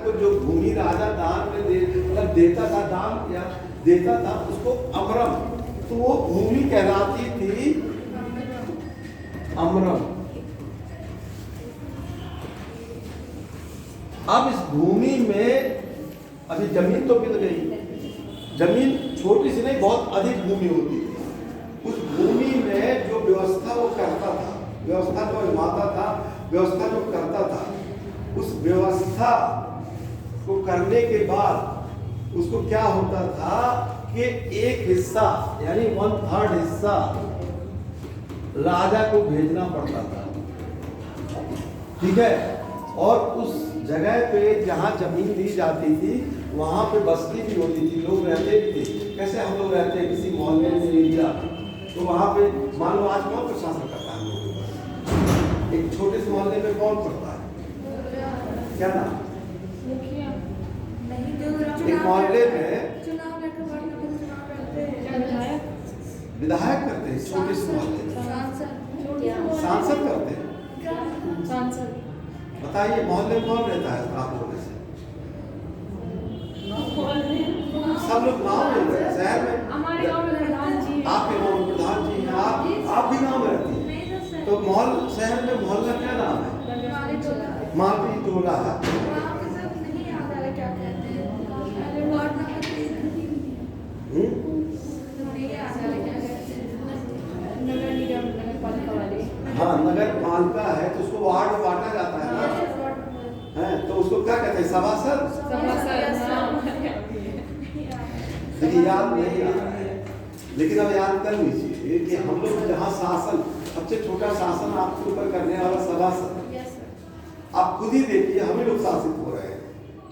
को जो भूमि राजा दान में मतलब देता था, दान या देता था, उसको अमरम, तो वो भूमि कहलाती थी अमरम। अब इस भूमि में अभी जमीन तो मिल गई, जमीन छोटी सी नहीं, बहुत अधिक भूमि होती थी। उस भूमि में जो व्यवस्था वो करता था, व्यवस्था जो निर्माता था, व्यवस्था जो करता था, उस व्यवस्था को करने के बाद उसको क्या होता था कि एक हिस्सा यानी 1/3 हिस्सा राजा को भेजना पड़ता था, ठीक है। और उस जगह पे जहाँ जमीन दी जाती थी वहाँ पे बस्ती भी होती थी, लोग रहते भी थे। कैसे हम लोग रहते हैं किसी मोहल्ले में एरिया, तो वहाँ पे मान लो आज कौन प्रशासन करता है हम लोगों का, एक छोटे से मोहल्ले में कौन पड़ता है, क्या नाम, एक मोहल्ले में विधायक करते हैं, छोटे से मोहल्ले में सांसद करते हैं। बताइए मोहल्ले में कौन रहता है आप लोगों में से? सब लोग गाँव में रहते हैं, शहर में हमारे गाँव में प्रधान जी, आपके गाँव में प्रधान जी हैं, आप भी गाँव में रहती हैं, तो मोहल्ला शहर में मोहल्ला क्या नाम है? मालवी टोला है। हाँ, नगर पालिका है तो उसको वार्ड में बांटा जाता है ना, है तो उसको क्या कहते हैं, सभासद। देखिए याद नहीं आ रहा है, लेकिन अब याद कर लीजिए कि हम लोग जहाँ शासन, सबसे छोटा शासन आपके ऊपर करने वाला सभासद, आप खुद ही देखिए हमें लोग शासित हो रहे हैं,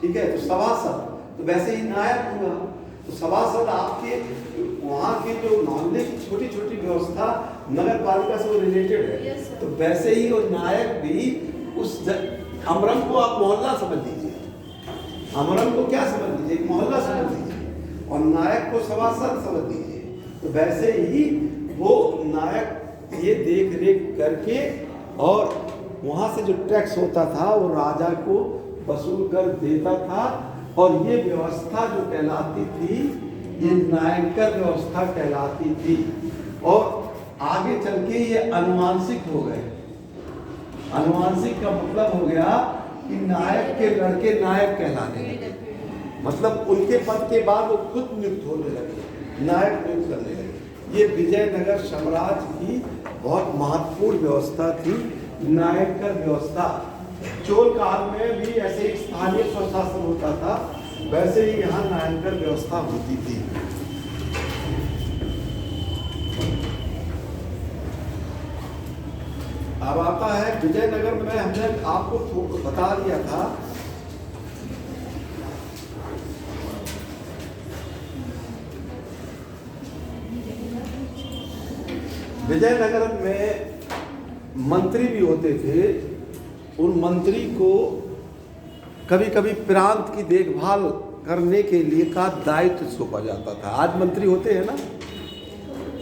ठीक है। तो सभासद तो वैसे ही नायक हुआ, तो सभासद आपके वहाँ की जो मोहल्ले की छोटी छोटी व्यवस्था नगर पालिका से वो रिलेटेड है, तो वैसे ही वो नायक भी उस अमरम को आप मोहल्ला समझ लीजिए, अमरम को क्या समझ लीजिए, एक मोहल्ला समझ लीजिए, और नायक को सभासद समझ लीजिए। तो वैसे ही वो नायक ये देख रेख करके और वहाँ से जो टैक्स होता था वो राजा को वसूल कर देता था, और ये व्यवस्था जो कहलाती थी ये नायकर व्यवस्था कहलाती थी। और आगे चल के ये अनुवांशिक हो गए। अनुवांशिक का मतलब हो गया कि नायक के लड़के नायक कहलाने लगे, मतलब उनके पद के बाद वो खुद नियुक्त होने लगे, नायक नियुक्त करने लगे। ये विजयनगर साम्राज्य की बहुत महत्वपूर्ण व्यवस्था थी, नायकर व्यवस्था। चोल काल में भी ऐसे एक स्थानीय स्वशासन होता था, वैसे ही यहाँ नायकर व्यवस्था होती थी। अब आता है विजयनगर में, हमने आपको बता दिया था विजयनगर में मंत्री भी होते थे। उन मंत्री को कभी कभी प्रांत की देखभाल करने के लिए का दायित्व सौंपा जाता था। आज मंत्री होते हैं ना,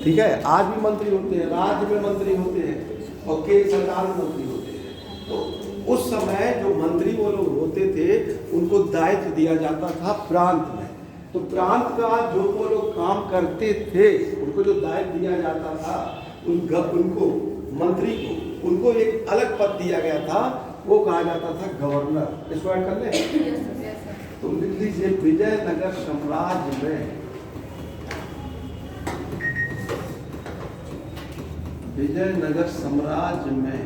ठीक है, आज भी मंत्री होते हैं, राज्य में मंत्री होते हैं और केंद्र सरकार में मंत्री होते हैं। तो उस समय जो मंत्री वो लोग होते थे उनको दायित्व दिया जाता था प्रांत में। तो प्रांत का जो वो लोग काम करते थे उनको जो दायित्व दिया जाता था, उनको मंत्री को उनको एक अलग पद दिया गया था, वो कहा जाता था गवर्नर। इसको ऐड कर ले, तो लिख लीजिए विजयनगर साम्राज्य में, विजयनगर साम्राज्य में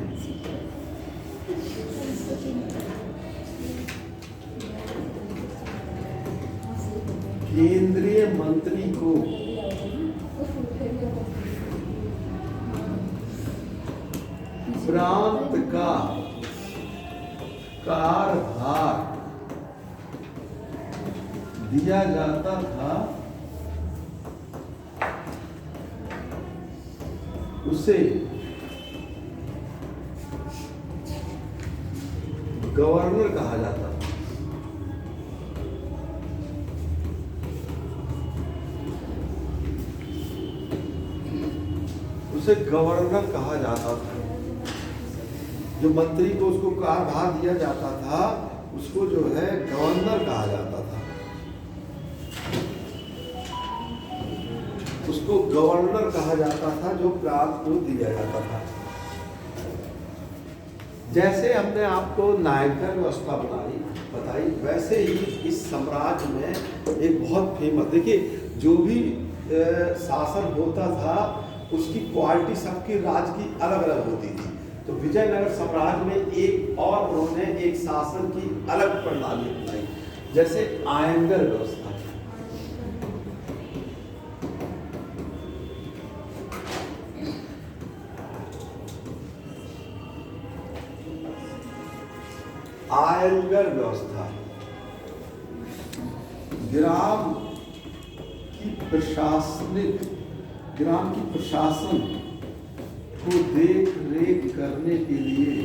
केंद्रीय मंत्री को प्रांत का कार्यभार दिया जाता था, उसे गवर्नर कहा जाता था। उसे गवर्नर कहा जाता था। जो मंत्री को उसको कार्यभार दिया जाता था उसको जो है गवर्नर कहा जाता था। उसको गवर्नर कहा जाता था, जो प्रांत को दिया जाता था। जैसे हमने आपको नायकर व्यवस्था बताई, वैसे ही इस साम्राज्य में एक बहुत फेमस, देखिए जो भी शासन होता था उसकी क्वालिटी सबकी राज्य की अलग अलग होती थी। तो विजयनगर साम्राज्य में एक और उन्होंने एक शासन की अलग प्रणाली अपनाई, जैसे आयंगर व्यवस्था। आयंगर व्यवस्था ग्राम की प्रशासन को देख रेख करने के लिए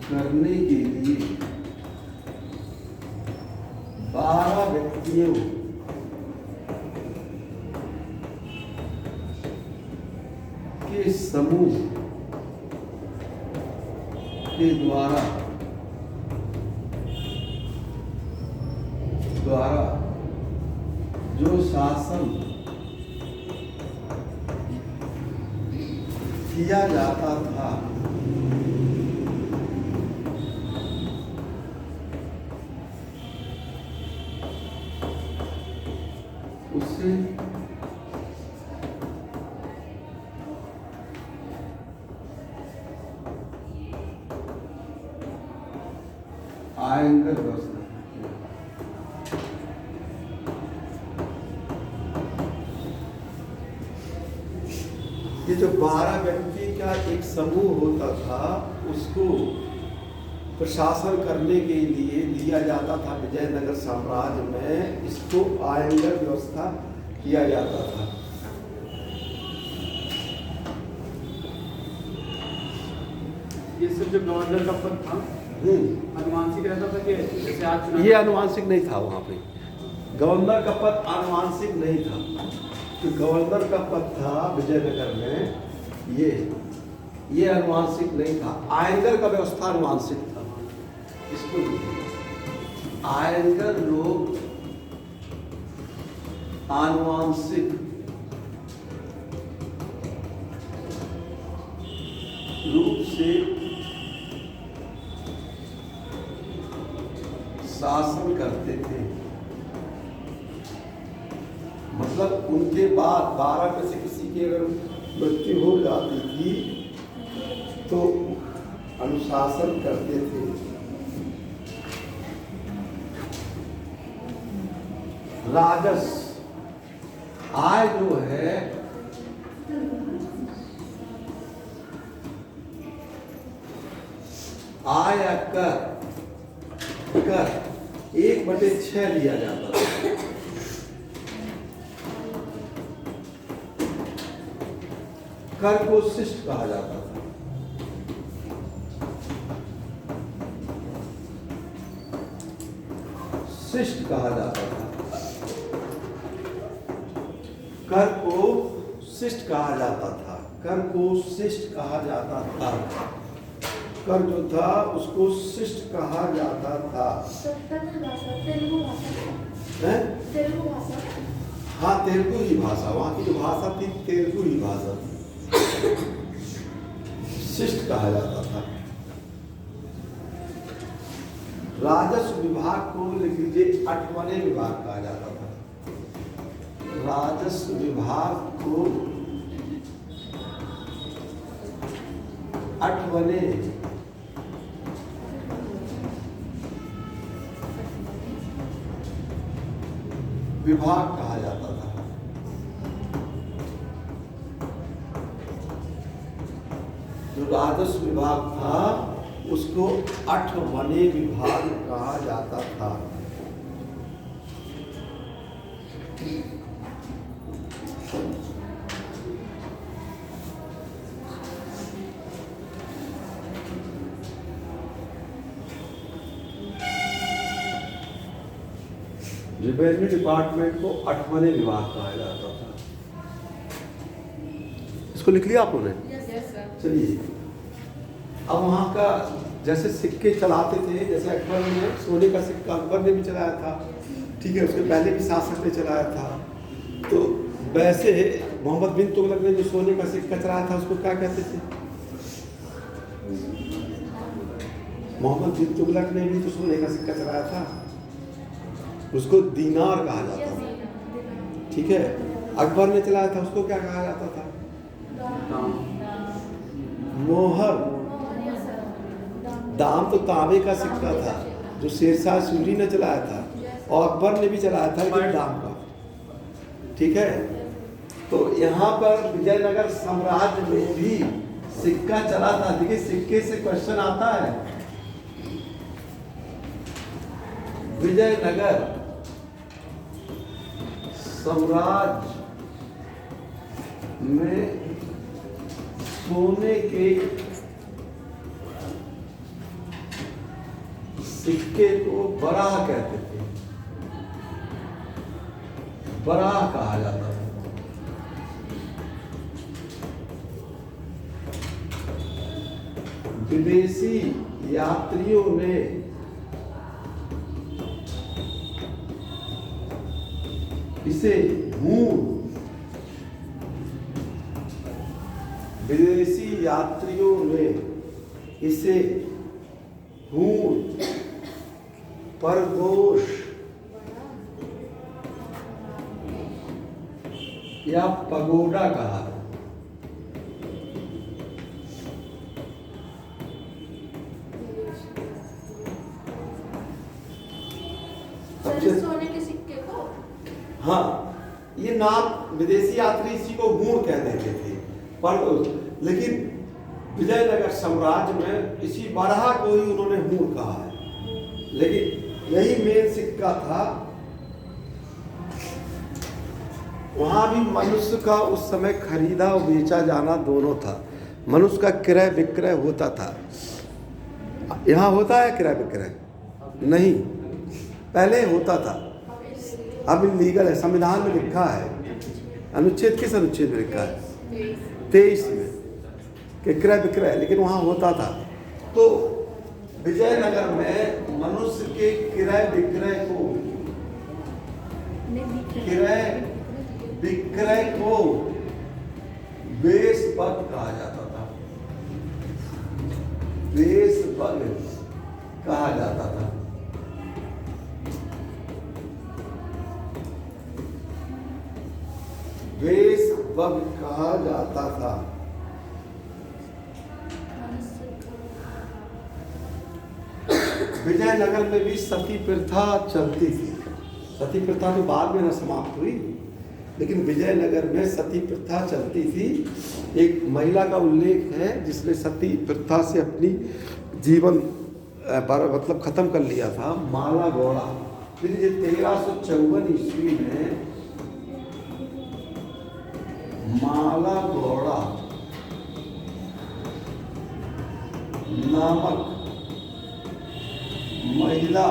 करने के लिए 12 व्यक्तियों के समूह के द्वारा जो शासन किया जाता था उससे आयंगर व्यवस्था। ये जो 12 व्यक्ति का एक समूह होता था, उसको प्रशासन करने के लिए दिया जाता था विजयनगर साम्राज्य में। इसको आयंगर व्यवस्था किया जाता था। ये सिर्फ जो गवर्नर का पद था अनुवांशिक रहता था कि जैसे आज ये अनुवांशिक नहीं था। वहाँ पे गवर्नर का पद अनुवांशिक नहीं था। तो गवर्नर का पद था विजयनगर में, ये अनुवांशिक नहीं था। आयंगर का व्यवस्था अनुवांशिक था। इसको आयंगर लोग आनुवांशिक रूप से शासन करते थे। मतलब उनके बाद 12 में से किसी की अगर मृत्यु हो जाती थी तो अनुशासन करते थे। राजस्व आय जो है आय या कर 1/6 लिया जाता था। कर को शिष्ट कहा जाता था। शिष्ट कहा जाता था। कर को शिष्ट कहा जाता था। कर को शिष्ट कहा जाता था। कर जो था उसको शिष्ट कहा जाता था। तेलुगु भाषा। हाँ, तेलुगु ही भाषा, वहाँ की जो भाषा थी तेलुगु ही भाषा थी। शिष्ट कहा जाता था। राजस्व विभाग को लिख लीजिए 8वां विभाग कहा जाता था। राजस्व विभाग को 8वां विभाग कहा जाता था। जो राजस्व विभाग था उसको 8वां विभाग कहा जाता था। रेवेन्यू डिपार्टमेंट को 8वां विभाग कहा जाता था। इसको लिख लिया आप लोगों ने? Yes, sir. चलिए अब वहाँ का जैसे सिक्के चलाते थे, जैसे अकबर ने सोने का सिक्का अकबर ने भी चलाया था, ठीक है, उसके पहले भी शासक ने चलाया था। तो वैसे मोहम्मद बिन तुगलक ने जो सोने का सिक्का चलाया था उसको क्या कहते थे? मोहम्मद बिन तुगलक ने भी तो सोने का सिक्का चलाया था, उसको दीनार कहा जाता था, ठीक है। अकबर ने चलाया था उसको क्या कहा जाता था? मोहर। दाम तो तांबे का सिक्का था जो शेरशाह सूरी ने चलाया था, और अकबर ने भी चलाया था, लेकिन दाम का, ठीक है। तो यहाँ पर विजयनगर साम्राज्य में भी सिक्का चला था। देखिए सिक्के से क्वेश्चन आता है। विजयनगर साम्राज्य में सोने के सिक्के को बराह कहते थे, बराह कहा जाता था। विदेशी यात्रियों ने इसे विदेशी यात्रियों ने इसे परदोष या पगोडा कहा। सोने के सिक्के को, हाँ, ये नाम विदेशी यात्री इसी को हूण कह देते थे, परदोष। लेकिन विजयनगर साम्राज्य में इसी बराह को ही उन्होंने हूण कहा है। लेकिन यही मेन सिक्का था। वहां भी मनुष्य का उस समय खरीदा और बेचा जाना दोनों था। मनुष्य का क्रय विक्रय होता था। यहाँ होता है क्रय विक्रय? नहीं, पहले होता था, अब इलीगल है। संविधान में लिखा है, अनुच्छेद किस अनुच्छेद में लिखा है? 23 में कि क्रय विक्रय, लेकिन वहाँ होता था। तो विजयनगर में मनुष्य के क्रय विक्रय को वेशबग कहा जाता था, वेशबग कहा जाता था। वेशबग कहा जाता था। विजयनगर में भी सती प्रथा चलती थी। सती प्रथा तो बाद में न समाप्त हुई, लेकिन विजयनगर में सती प्रथा चलती थी। एक महिला का उल्लेख है जिसने सती प्रथा से अपनी जीवन मतलब खत्म कर लिया था, माला गौड़ा। फिर ये 1354 ईस्वी में माला गौड़ा नामक महिला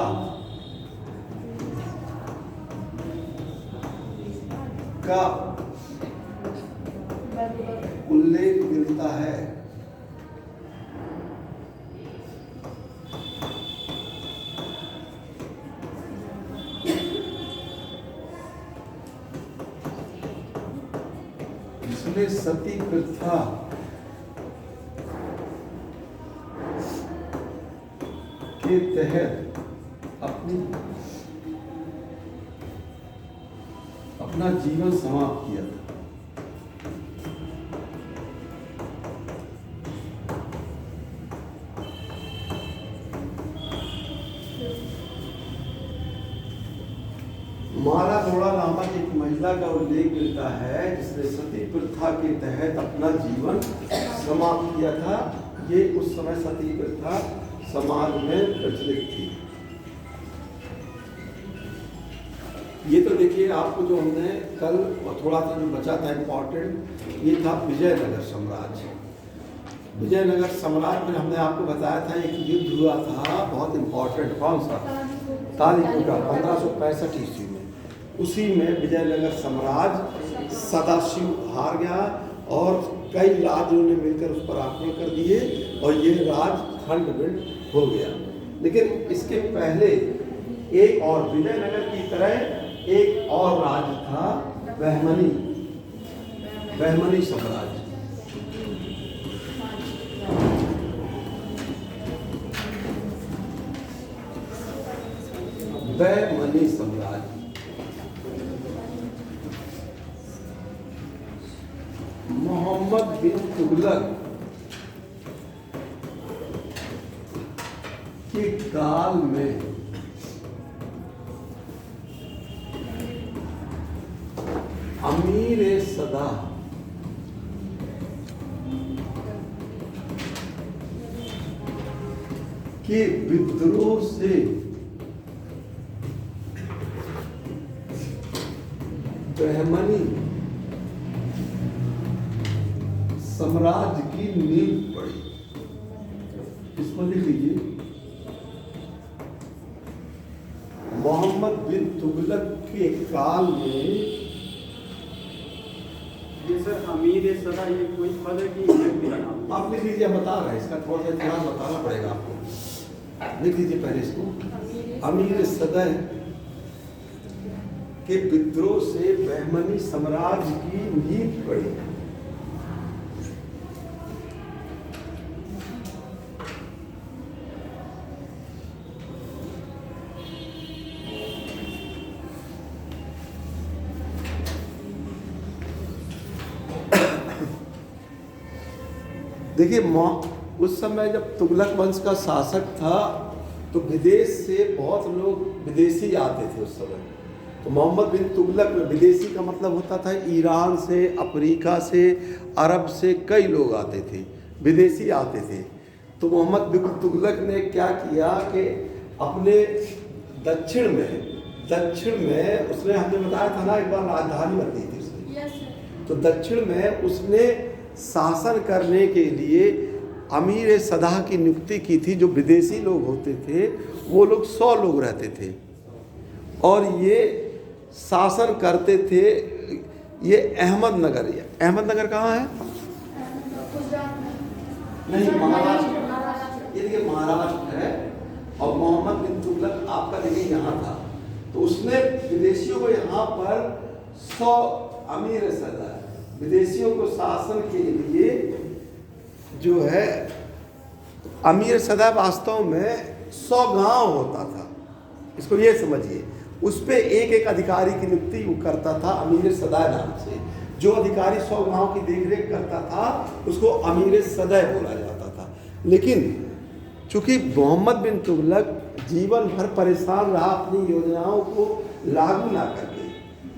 का उल्लेख मिलता है। इसमें सती प्रथा के तहत अपना जीवन समाप्त किया था। माला गौड़ा नामक एक महिला का उल्लेख मिलता है जिसने सती प्रथा के तहत अपना जीवन समाप्त किया था। ये उस समय सती प्रथा समाज में प्रचलित थी। ये तो देखिए आपको जो हमने कल थोड़ा सा जो बचा था इम्पोर्टेंट, ये था विजयनगर साम्राज्य। विजयनगर साम्राज्य में हमने आपको बताया था एक युद्ध हुआ था बहुत इम्पोर्टेंट। कौन सा? तालीपुर का 1565 ईस्वी में। उसी में विजयनगर साम्राज्य सदाशिव हार गया और कई राज्यों ने मिलकर उस पर आक्रमण कर दिए और ये राज खंड-बिंड हो गया। लेकिन इसके पहले एक और विजयनगर की तरह एक और राज्य था, बहमनी साम्राज्य। बहमनी साम्राज्य मोहम्मद बिन तुगलक के काल में अमीर सदा के विद्रोह से बहमनी साम्राज्य की नींव पड़ी। इसको लिख लीजिए, मोहम्मद बिन तुगलक के काल में। ये सर अमीर सदा ये कोई पद है कि व्यक्ति का नाम? आप लिख लीजिए, बता रहे हैं, इसका थोड़ा सा इतिहास बताना पड़ेगा आपको। लिख लीजिए पहले इसको, अमीर सदा के विद्रोह से बहमनी साम्राज्य की नींव पड़ी। देखिए, उस समय जब तुगलक वंश का शासक था तो विदेश से बहुत लोग विदेशी आते थे उस समय। तो मोहम्मद बिन तुगलक में विदेशी का मतलब होता था ईरान से, अफ्रीका से, अरब से कई लोग आते थे, विदेशी आते थे। तो मोहम्मद बिन तुगलक ने क्या किया कि अपने दक्षिण में उसने, हमने बताया था ना एक बार, राजधानी बन गई थी उसने। तो दक्षिण में उसने शासन करने के लिए अमीर सदा की नियुक्ति की थी। जो विदेशी लोग होते थे वो लोग 100 लोग रहते थे और ये शासन करते थे। ये अहमदनगर कहाँ है? नहीं, महाराष्ट्र। ये देखिए महाराष्ट्र है और मोहम्मद बिन तुगलक आपका देखिए यहाँ था। तो उसने विदेशियों को यहाँ पर 100 अमीर सदा, विदेशियों को शासन के लिए जो है अमीर सदा वास्तव में 100 गांव होता था। इसको ये समझिए, उस पे एक अधिकारी की नियुक्ति वो करता था अमीर सदा नाम से। जो अधिकारी 100 गांव की देखरेख करता था उसको अमीर सदा बोला जाता था। लेकिन चूंकि मोहम्मद बिन तुगलक जीवन भर परेशान रहा अपनी योजनाओं को लागू ना करके।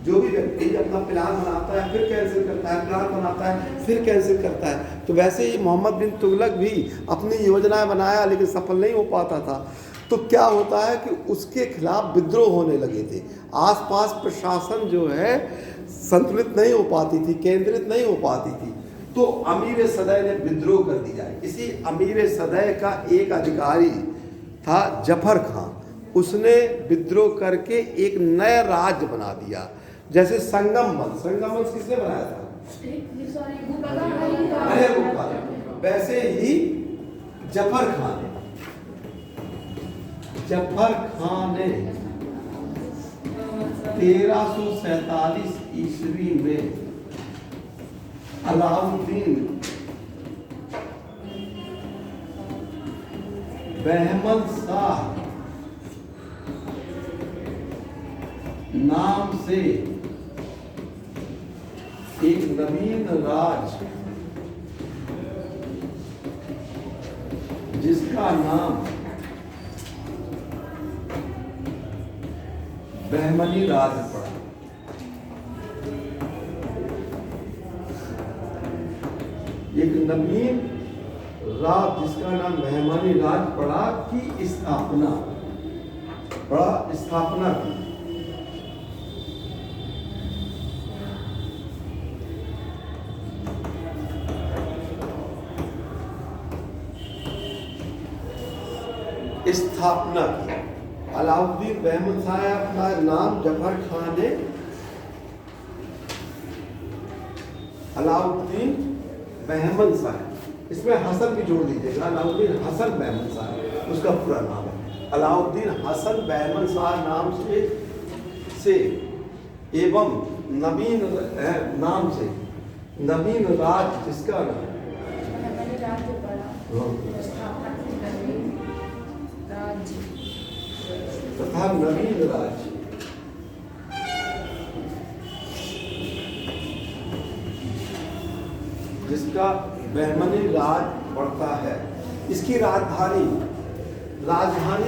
जो भी व्यक्ति अपना प्लान बनाता है फिर कैंसिल करता है, प्लान बनाता है फिर कैंसिल करता है। तो वैसे ही मोहम्मद बिन तुगलक भी अपनी योजनाएं बनाया लेकिन सफल नहीं हो पाता था। तो क्या होता है कि उसके खिलाफ विद्रोह होने लगे थे। आसपास प्रशासन जो है संतुलित नहीं हो पाती थी, केंद्रित नहीं हो पाती थी। तो अमीर सदै ने विद्रोह कर दिया। इसी अमीर सदै का एक अधिकारी था जफर खां। उसने विद्रोह करके एक नया राज्य बना दिया। जैसे संगम वंश किसने बनाया था? अरे वैसे ही जफर खान ने 1347 ईस्वी में अलाउद्दीन बहमन शाह नाम से एक नवीन राज्य जिसका नाम बहमनी राज्य पड़ा। एक नवीन राज्य जिसका नाम बहमनी राज्य पड़ा की स्थापना की। अलाउद्दीन बहमन शाह अपना नाम जफर खान ने अलाउद्दीन बहमन शाह, इसमें हसन भी जोड़ दीजिएगा, अलाउद्दीन हसन बहमन शाह उसका पूरा नाम है। अलाउद्दीन हसन बहमन शाह नाम से एवं नवीन नाम से नवीन राज जिसका नाम मैंने राज्य पढ़ा राज्य तथा नवीन राज जिसका बहमनी राज पड़ता है, इसकी राजधानी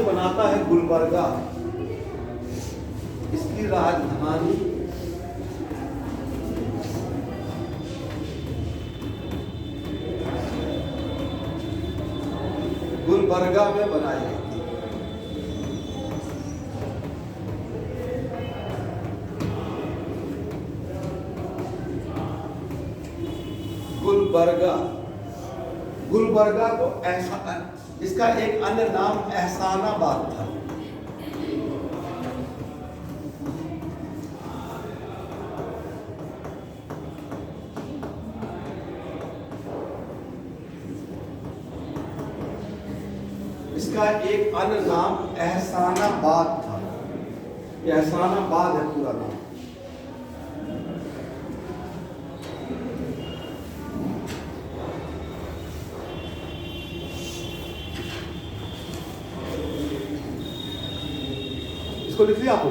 बनाता है गुलबर्गा। इसकी राजधानी गुलबर्गा में बनाई गई थी। गुलबर्गा को ऐसा, इसका एक अन्य नाम एहसानाबाद था। इसका एक अन्य नाम एहसानाबाद था। एहसानाबाद है पूरा नाम। इसको लिख लिया आपको।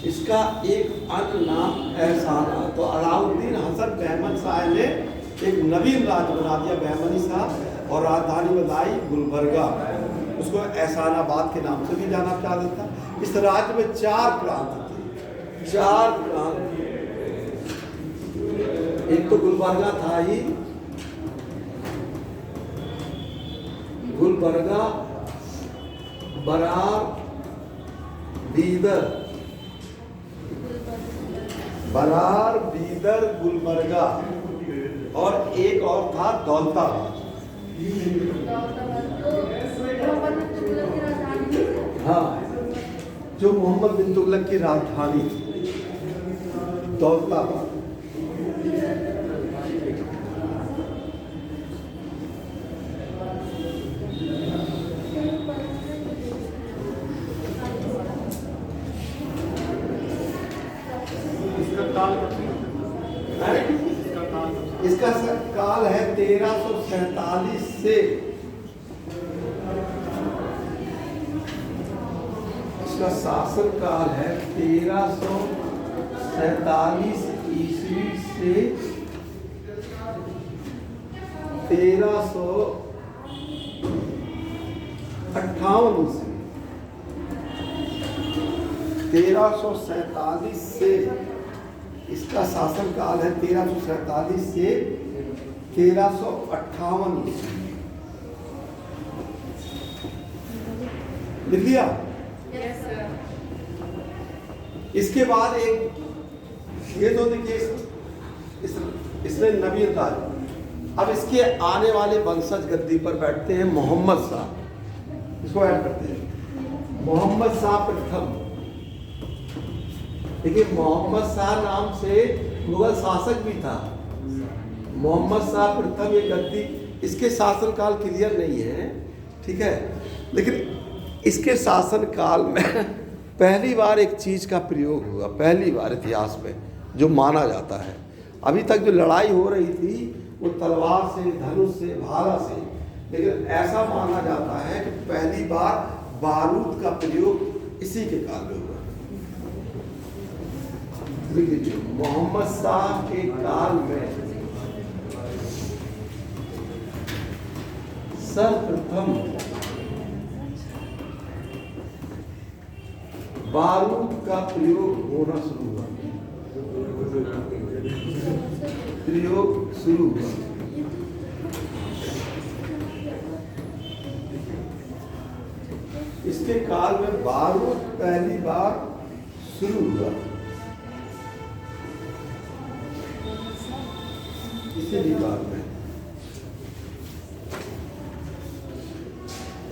इसका एक अन्य नाम एहसाना, तो अलाउद्दीन हसन बहमन शाह ने एक नवीन राज्य बना दिया बहमनी शाह, और राजधानी बनाई गुलबर्गा, उसको एहसानाबाद के नाम से भी जाना चाहता था। इस राज्य में 4 प्रांत थे, 4 प्रांत। एक तो गुलबर्गा था ही, गुलबर्गा, बरार, बीदर, गुलबर्गा, और एक और था दौलताबाद। हाँ, जो मोहम्मद बिन तुगलक की राजधानी थी, दौलताबाद। इसका काल है 1347 से, इसका शासन काल है 1347 ईस्वी से 1358 ईस्वी। 1347 से इसका शासन काल है 1347 से 1358 ईस्वी। लिख लिया? इसके बाद एक ये तो देखिए, इसने नवीन राज। अब इसके आने वाले वंशज गद्दी पर बैठते हैं मोहम्मद शाह, इसको ऐड करते हैं मोहम्मद शाह प्रथम। देखिए, मोहम्मद शाह नाम से मुगल शासक भी था, मोहम्मद शाह प्रथम। ये गद्दी, इसके शासनकाल क्लियर नहीं है, ठीक है, लेकिन इसके शासनकाल में पहली बार एक चीज का प्रयोग हुआ, पहली बार इतिहास में, जो माना जाता है। अभी तक जो लड़ाई हो रही थी वो तलवार से, धनुष से, भाला से, लेकिन ऐसा माना जाता है कि पहली बार बारूद का प्रयोग इसी के काल में हुआ। मोहम्मद शाह के काल में सर्वप्रथम बारूद का प्रयोग होना शुरू हुआ, इसके काल में बारूद पहली बार शुरू हुआ। इसी काल में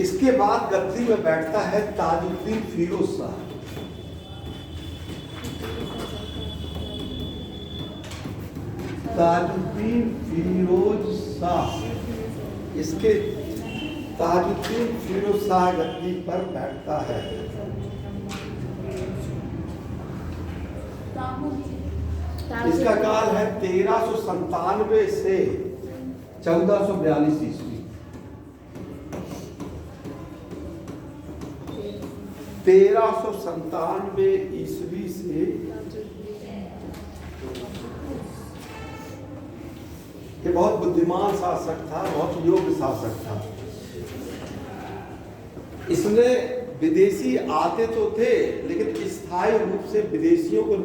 इसके बाद गद्दी में बैठता है ताजुद्दीन फिरोज शाह। ताजुद्दीन फिरोज शाह, इसके ताजुद्दीन फिरोज शाह गद्दी पर बैठता है। इसका काल है 1397 से 1442 ईस्वी। 1397 ईस्वी से ये बहुत बुद्धिमान शासक था, बहुत योग्य शासक था। इसने विदेशी आते तो थे, लेकिन स्थायी रूप से विदेशियों को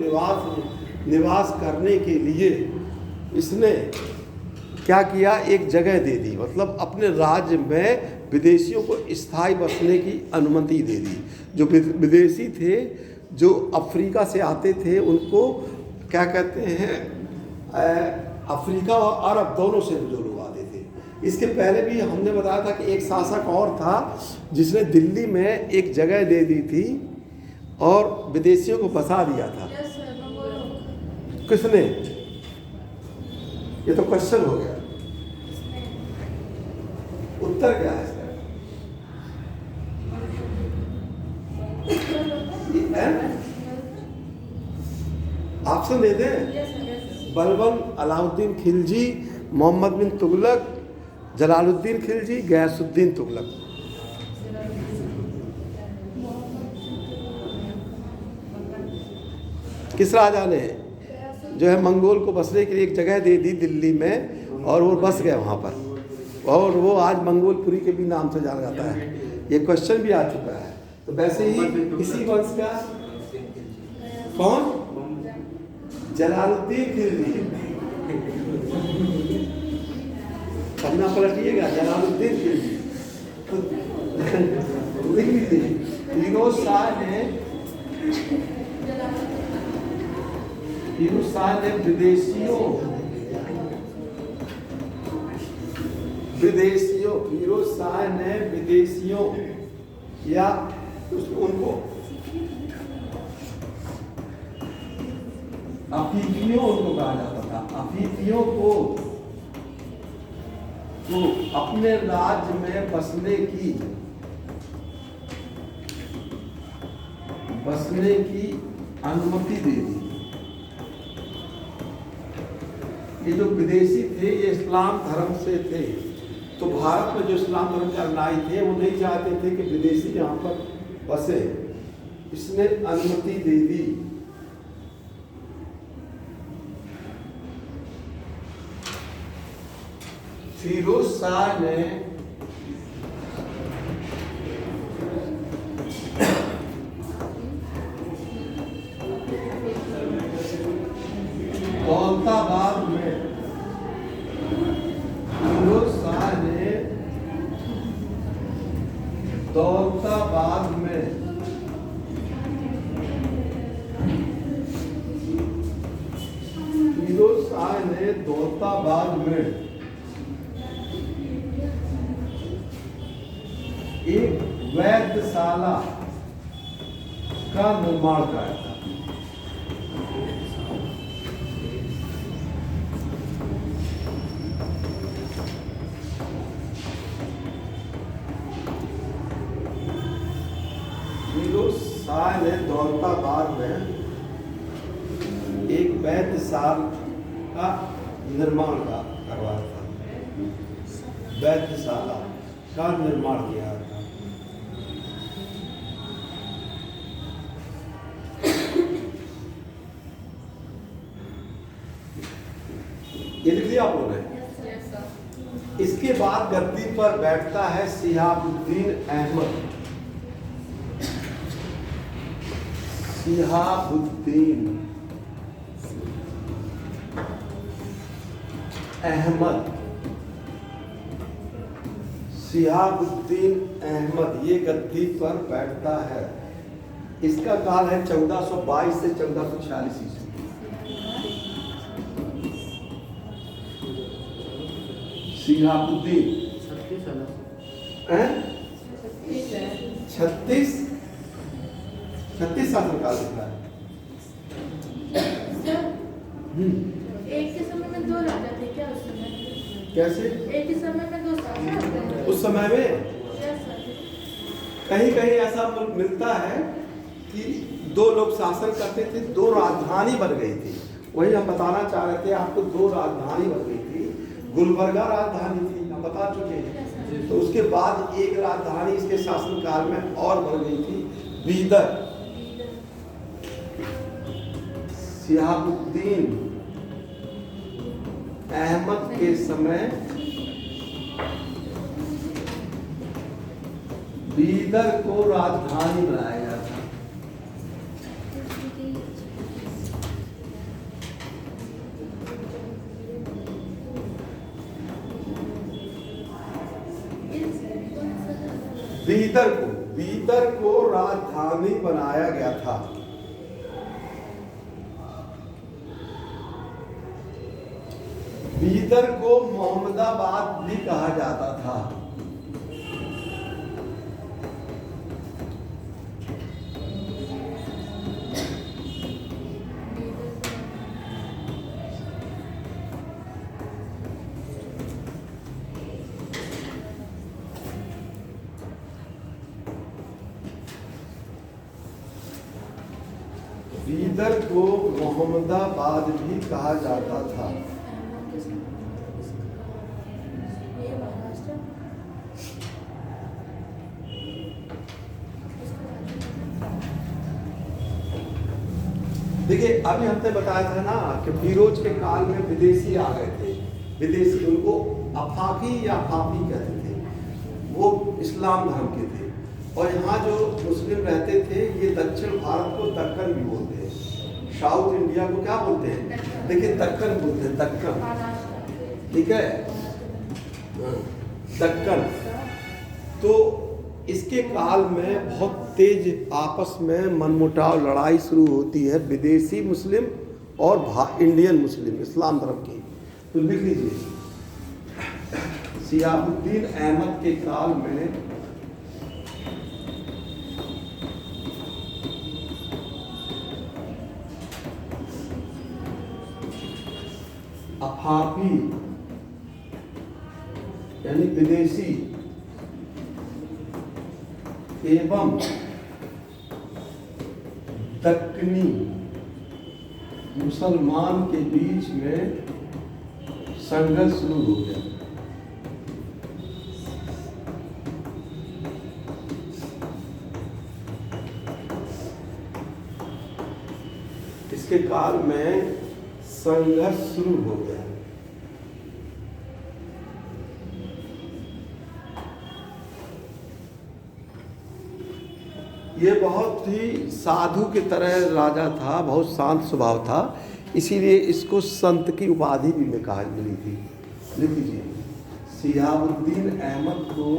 निवास करने के लिए इसने क्या किया, एक जगह दे दी, मतलब अपने राज्य में विदेशियों को स्थायी बसने की अनुमति दे दी। जो विदेशी थे, जो अफ्रीका से आते थे, उनको क्या कहते हैं, अफ्रीका और अरब दोनों से जो लोग आते थे। इसके पहले भी हमने बताया था कि एक शासक और था जिसने दिल्ली में एक जगह दे दी थी और विदेशियों को बसा दिया था। किसने? ये तो क्वेश्चन हो गया, उत्तर क्या है इसका? ऑप्शन दे दें। बलबन, अलाउद्दीन खिलजी, मोहम्मद बिन तुगलक, जलालुद्दीन खिलजी, गयासुद्दीन तुगलक। किस राजा ने जो है मंगोल को बसने के लिए एक जगह दे दी दिल्ली में, और वो बस गए वहाँ पर, और वो आज मंगोलपुरी के भी नाम से जाना जाता है। ये क्वेश्चन भी आ चुका है। तो वैसे ही इसी वंश का कौन? जलालुद्दीन खिलजी। पन्ना पलटिएगा, जलालुद्दीन खिलजी लिख लीजिए। फिरोज शाह ने विदेशियों या उनको अफीफियों उनको कहा जाता था, अफीफियों को तो अपने राज्य में बसने की अनुमति दे दी। ये जो विदेशी थे, ये इस्लाम धर्म से थे, तो भारत में जो इस्लाम धर्म के अनुयायी थे वो नहीं चाहते थे कि विदेशी यहाँ पर बसे, इसने अनुमति दे दी। फिरोज शाह ने दौलताबाद में एक वैधशाला का निर्माण कराया था। फिरोज शाह ने दौलताबाद में एक वैधशाला का निर्माण करवाया था, वैधशाला का निर्माण किया था। ये लिख दिया आप लोगों ने। इसके बाद गद्दी पर बैठता है शिहाबुद्दीन अहमद। शिहाबुद्दीन अहमद, शिहाबुद्दीन अहमद ये गद्दी पर बैठता है। इसका काल है 1422 से 1446 ईस्वी। शिहाबुद्दीन 36 शासनकाल लिखा है। एक के समय में 2 कैसे? एक ही समय में 2 शासन आते हैं। उस समय में यस सर। कहीं कहीं ऐसा मिलता है कि 2 लोग शासन करते थे, 2 राजधानी बन गई थी। वही हम बताना चाह रहे थे आपको, 2 राजधानी बन गई थी। गुलबर्गा राजधानी थी, हम बता चुके हैं। तो उसके बाद एक राजधानी इसके शासनकाल में और बन गई थी, बीदर। शिहाबुद्दीन अहमद के समय बीदर को राजधानी बनाया गया था। बीदर को राजधानी बनाया गया था। बीदर को मोहम्मदाबाद भी कहा जाता था। बीदर को मोहम्मदाबाद भी कहा जाता था। ये महाराष्ट्र। देखिए अभी हमने बताया था ना कि फिरोज के काल में विदेशी आ गए थे। विदेशी, उनको अफाकी या अफाफी कहते थे। वो इस्लाम धर्म के थे। और यहाँ जो मुस्लिम रहते थे, ये दक्षिण भारत को दक्कन भी बोलते हैं। साउथ इंडिया को क्या बोलते हैं? देखिए दक्कन बोलते हैं, दक्कन। ठीक है, दक्कन। तो इसके काल में बहुत तेज आपस में मनमुटाव, लड़ाई शुरू होती है विदेशी मुस्लिम और इंडियन मुस्लिम, इस्लाम धर्म की। तो लिख लीजिए, शिहाबुद्दीन अहमद के काल में अफाफी यानी विदेशी एवं दक्कनी मुसलमान के बीच में संघर्ष शुरू हो गया। इसके काल में संघर्ष शुरू हो गया। ये बहुत ही साधु की तरह राजा था, बहुत शांत स्वभाव था, इसीलिए इसको संत की उपाधि भी में कहा मिली थी। लिख लीजिए, शिहाबुद्दीन अहमद को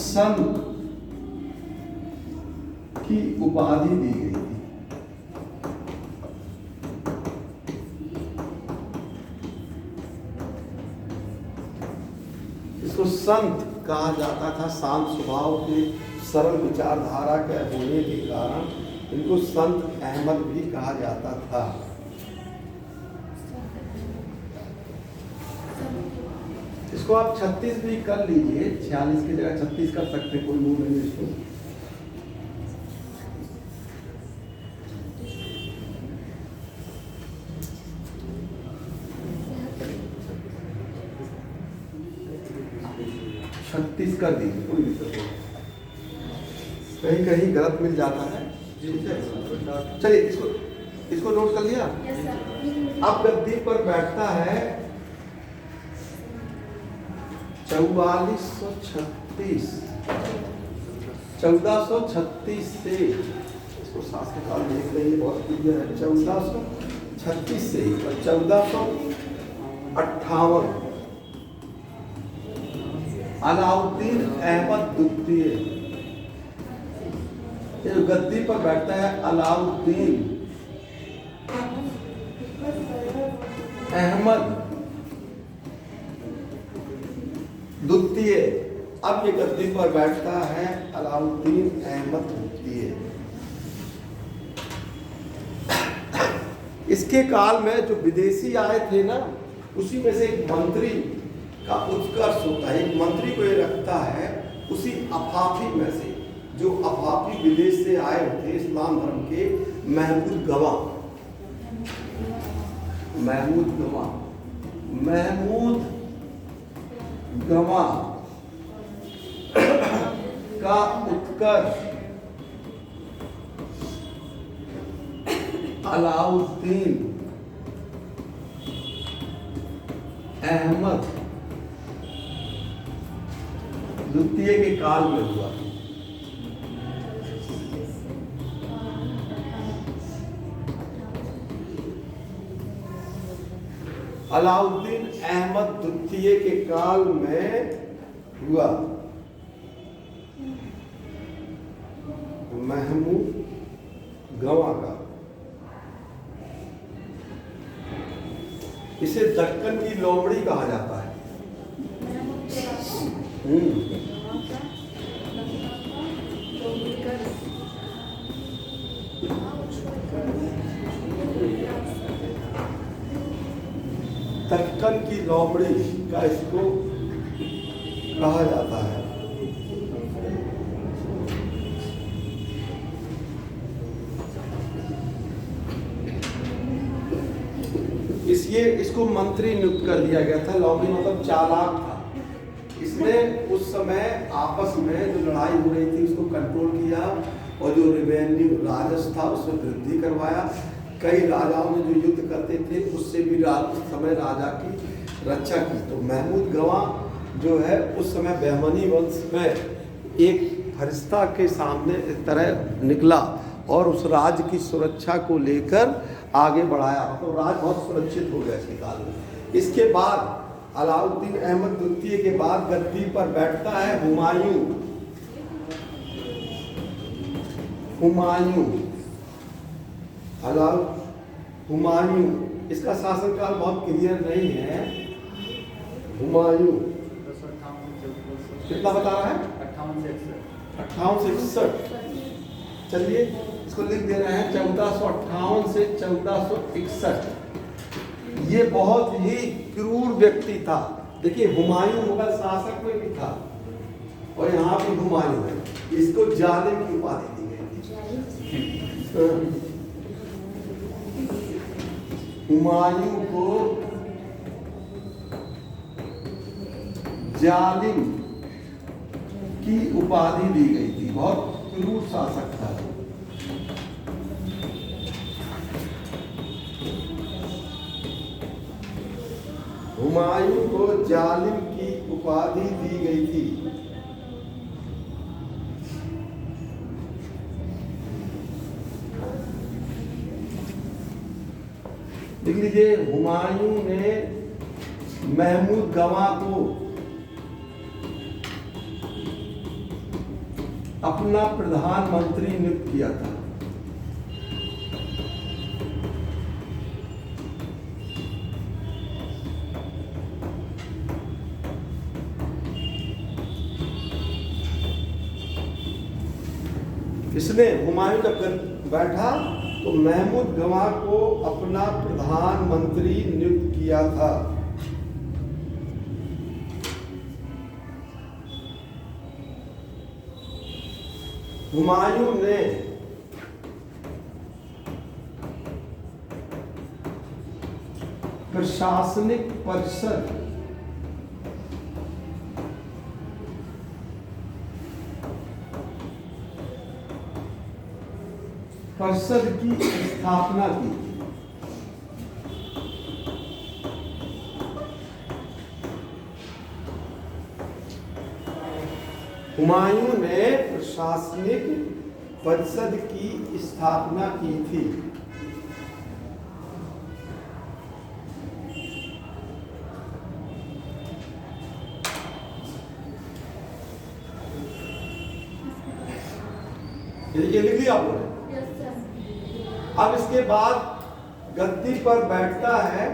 संत की उपाधि दी गई थी। इसको संत कहा जाता था, शांत स्वभाव के, सरल विचारधारा के होने के कारण इनको संत अहमद भी कहा जाता था। इसको आप 36 भी कर लीजिए, 46 की जगह 36 कर सकते, कोई मूल नहीं इसको। छत्तीस कर दीजिए, कोई दिक्कत नहीं, कहीं कहीं गलत मिल जाता है। चलिए इसको नोट कर लिया। अब गद्दी पर बैठता है 4436, 1436 से, इसको शासनकाल देख लेंगे, बहुत क्लियर है। 1436 से 1458 अलाउद्दीन अहमद द्वितीय, ये गद्दी पर बैठता है अलाउद्दीन अहमद द्वितीय। अब ये गद्दी पर बैठता है अलाउद्दीन अहमद द्वितीय। इसके काल में जो विदेशी आए थे ना, उसी में से एक मंत्री का उत्कर्ष होता है। एक मंत्री को ये रखता है उसी अफाफी में से, जो अफाफी विदेश से आए थे इस्लाम धर्म के, महमूद गवाह का उत्कर्ष अलाउद्दीन अहमद द्वितीय के काल में हुआ। अलाउद्दीन अहमद द्वितीय के काल में हुआ। महमूद गवाह का, इसे दक्कन की लोमड़ी कहा जाता है। दक्कन की लोमड़ी का इसको कहा जाता है। इसको मंत्री नियुक्त कर दिया गया था। लोमड़ी मतलब चालाक था। इसने उस समय आपस में जो लड़ाई हो रही थी उसको कंट्रोल किया, और जो रेवेन्यू राजस्व था उसमें वृद्धि करवाया। कई राजाओं ने जो युद्ध करते थे उससे भी उस समय राजा की रक्षा की। तो महमूद गवाह जो है उस समय बहमनी वंश में एक फरिश्ता के सामने तरह निकला और उस राज्य की सुरक्षा को लेकर आगे बढ़ाया। तो राज्य बहुत सुरक्षित हो गया इसके काल में। इसके बाद अलाउद्दीन अहमद द्वितीय के बाद गद्दी पर बैठता है हुमायूं। हुमायूं इसका शासनकाल बहुत क्लियर नहीं है। हुमायूं कितना बता रहा है? 58 से 61। चलिए इसको लिख दे रहे हैं 1458 से 1461। ये बहुत ही क्रूर व्यक्ति था। देखिए हुमायूं मुगल शासक में भी था और यहाँ भी हुमायूं है। इसको जालिम की उपाधि दी गई थी। हुमायूं को जालिम की उपाधि दी गई थी। बहुत क्रूर शासक था। हुमायूं को जालिम की उपाधि दी गई थी। देख लीजिए, हुमायूं ने महमूद गवाह को अपना प्रधानमंत्री नियुक्त किया था। इसने हुमायूं जब बैठा तो महमूद गवाह को अपना प्रधानमंत्री नियुक्त किया था। हुमायूं ने प्रशासनिक परिषद की स्थापना की। हुमायूं ने प्रशासनिक परिषद की स्थापना की थी। ये लिख लिया आपने? अब इसके बाद गद्दी पर बैठता है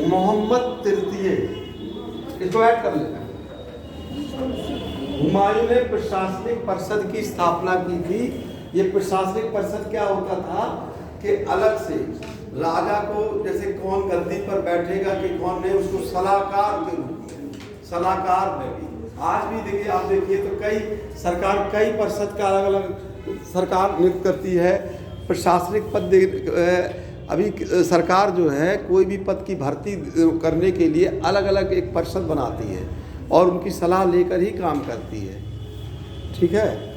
मोहम्मद तृतीय। इसको ऐड कर लेना। हुमायूं ने प्रशासनिक परिषद की स्थापना की थी। ये प्रशासनिक परिषद क्या होता था कि अलग से राजा को जैसे कौन गद्दी पर बैठेगा कि कौन नहीं, उसको सलाहकार के रूप में, सलाहकार में भी आज भी देखिए, आप देखिए तो कई परिषद का अलग अलग सरकार नियुक्त करती है। प्रशासनिक पद अभी सरकार जो है कोई भी पद की भर्ती करने के लिए अलग अलग एक परिषद बनाती है और उनकी सलाह लेकर ही काम करती है। ठीक है,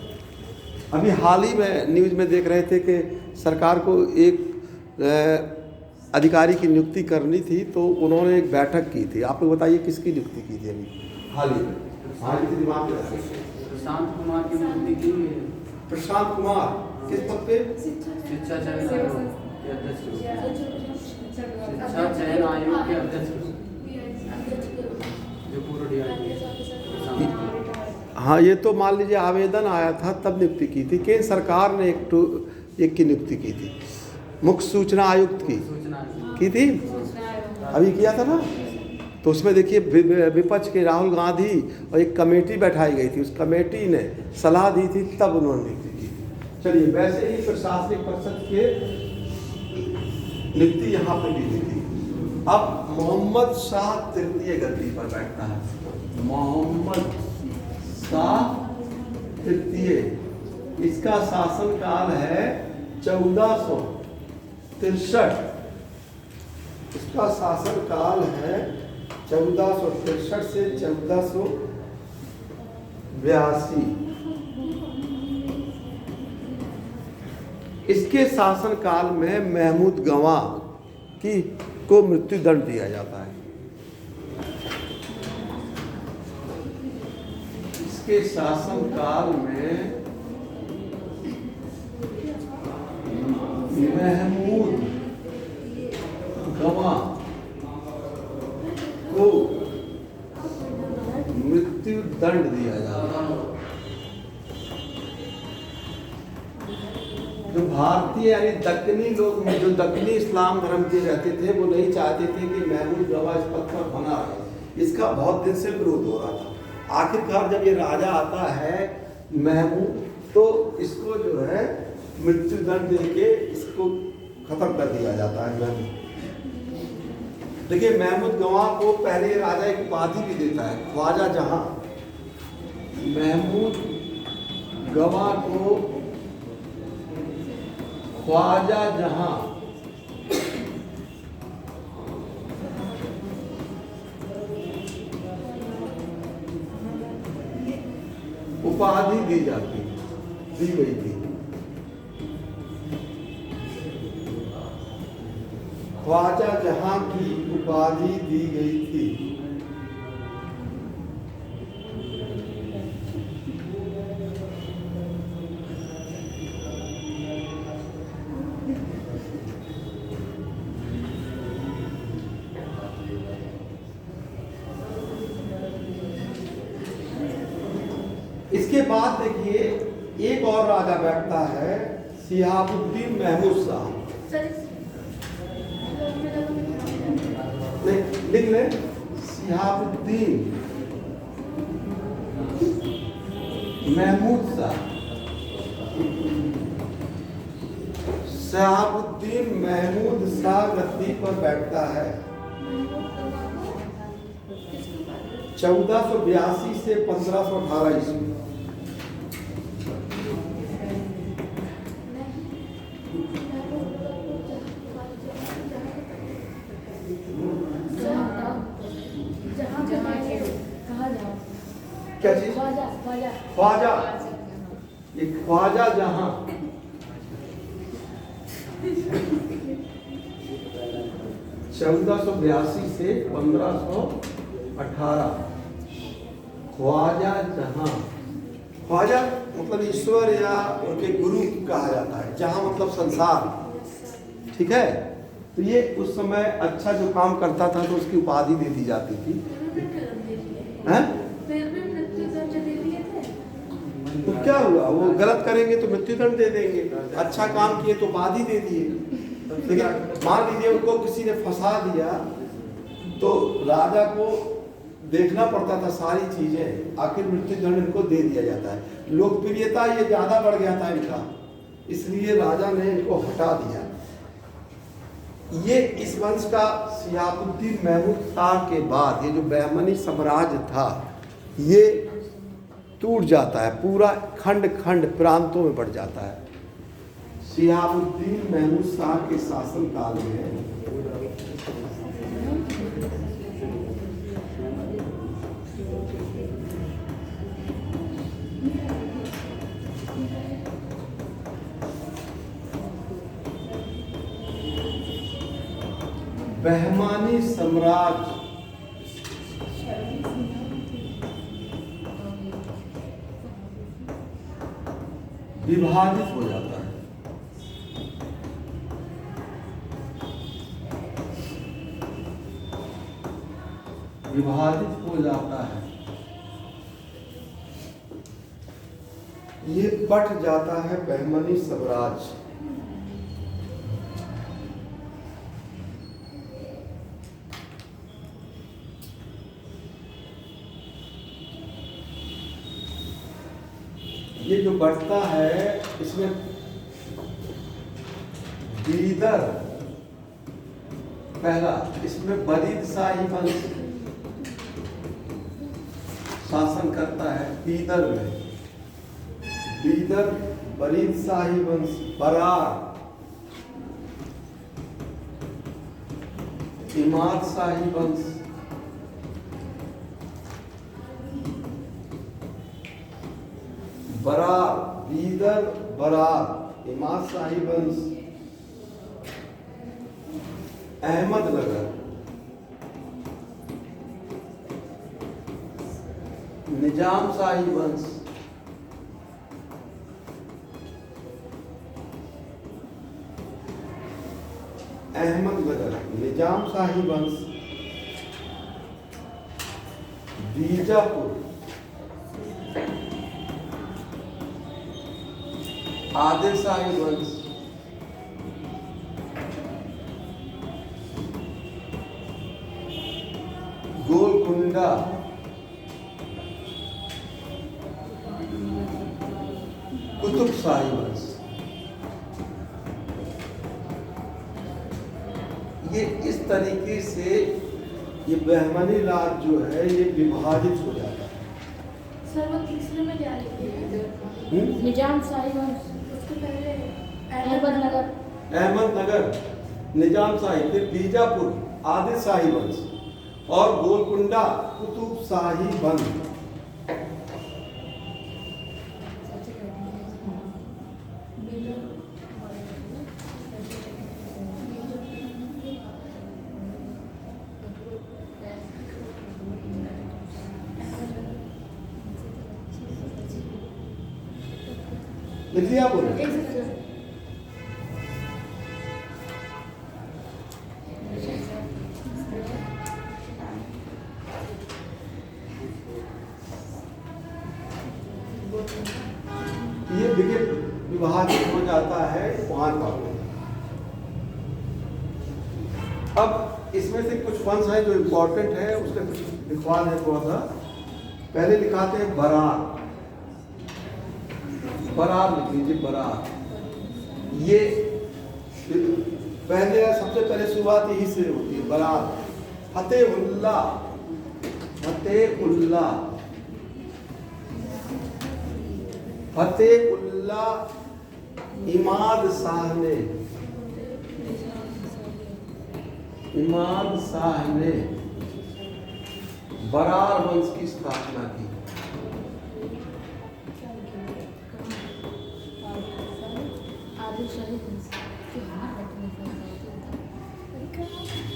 अभी हाल ही में न्यूज़ में देख रहे थे कि सरकार को एक अधिकारी की नियुक्ति करनी थी, तो उन्होंने एक बैठक की थी। आप लोग बताइए किसकी नियुक्ति की थी अभी हाल ही में? दिमाग में प्रशांत कुमार की नियुक्ति की है। प्रशांत कुमार किस पद पे? शिक्षा चयन आयोग के अध्यक्ष, शिक्षा चयन आयोग के अध्यक्ष जो पूर्व DRG। हाँ, ये तो मान लीजिए आवेदन आया था तब नियुक्ति की थी। केंद्र सरकार ने एक की नियुक्ति की थी, मुख्य सूचना आयुक्त की थी, अभी किया था ना। तो उसमें देखिए विपक्ष के राहुल गांधी और एक कमेटी बैठाई गई थी, उस कमेटी ने सलाह दी थी तब उन्होंने नियुक्ति की थी। चलिए, वैसे ही प्रशासनिक परिषद के नियुक्ति यहाँ पे भी दी थी। अब मोहम्मद शाह तृतीय गद्दी पर बैठता है। मोहम्मद शाह तृतीय, इसका शासनकाल है 1463। इसका शासनकाल है 1463 से 1482। इसके शासनकाल में महमूद गवाह को मृत्यु दंड दिया जाता है। इसके शासनकाल में महमूद गवाह को मृत्यु दंड दिया जाता है। जो भारतीय यानी दक्कनी लोग में जो दक्कनी इस्लाम धर्म के रहते थे, वो नहीं चाहते थे कि महमूद गवाह इस पद पर बना रहे। इसका बहुत दिन से विरोध हो रहा था। आखिरकार जब ये राजा आता है महमूद, तो इसको जो है मृत्यु दंड देके इसको खत्म कर दिया जाता है। महमूद, देखिए, महमूद गवाह को पहले राजा एक उपाधि भी देता है, ख्वाजा जहां। महमूद गवाह को ख्वाजा जहां उपाधि दी गई थी। ख्वाजा जहां की उपाधि दी गई थी। इसके बाद देखिए एक और राजा बैठता है, शिहाबुद्दीन महमूद शाह। लिख ले, शिहाबुद्दीन महमूद शाह। शिहाबुद्दीन महमूद शाह गद्दी पर बैठता है 1482 से 1518 ईस्वी। क्या चीज? ख्वाजा, ये ख्वाजा जहां 1482 से 1518। ख्वाजा जहां, ख्वाजा मतलब ईश्वर या उनके गुरु कहा जाता है, जहां मतलब संसार। ठीक है, तो ये उस समय अच्छा जो काम करता था तो उसकी उपाधि दे दी जाती थी। हैं? तो क्या हुआ, वो गलत करेंगे तो मृत्युदंड दे देंगे, अच्छा काम किए तो उपाधि दे दिए। लेकिन मान लीजिए उनको किसी ने फंसा दिया, तो राजा को देखना पड़ता था सारी चीजें, आखिर मृत्युदंड इनको दे दिया जाता है। लोकप्रियता ये ज्यादा बढ़ गया था इनका, इसलिए राजा ने इनको हटा दिया। ये इस वंश का शिहाबुद्दीन महमूद शाह के बाद ये जो बहमनी साम्राज्य था ये टूट जाता है, पूरा खंड खंड प्रांतों में बढ़ जाता है। शिहाबुद्दीन महमूद शाह के शासनकाल में बहमानी साम्राज्य विभाजित हो जाता है। विभाजित हो जाता है, ये बट जाता है बहमनी साम्राज्य। ये जो बढ़ता है इसमें बीदर पहला, इसमें बरीद शाही वंश शासन करता है। बीदर में बीदर बरीद शाही वंश, बरार इमाद शाही वंश, बरार बीदर बरार इमाद शाही वंश, अहमदनगर निजाम शाही वंश, अहमदनगर निजाम शाही वंश, बीजापुर आदिल शाही वंश, गोलकुंडा कुतुब शाही वंश। ये इस तरीके से ये बहमनी राज जो है ये विभाजित हो जाता है। सर वो तीसरे में क्या लिखे हैं? निजाम शाही वंश, उसके पहले अहमदनगर, अहमदनगर निजाम शाही, फिर बीजापुर आदिल शाही वंश और गोलकुंडा कुतुब शाही वंश। लिख लिया बोले? ये विभाजित हो जाता है वहां का। अब इसमें से कुछ वंश है जो इम्पोर्टेंट है, उसका कुछ लिखवा है थोड़ा सा। पहले लिखाते हैं बरार, बरार लिख लीजिए बरार। ये पहले सबसे पहले शुरुआत यही से होती है बरार। फतेहुल्ला, फतेहुल्ला, फतेहुल्ला इमाद शाह ने, इमाद शाह ने बरार वंश की स्थापना की।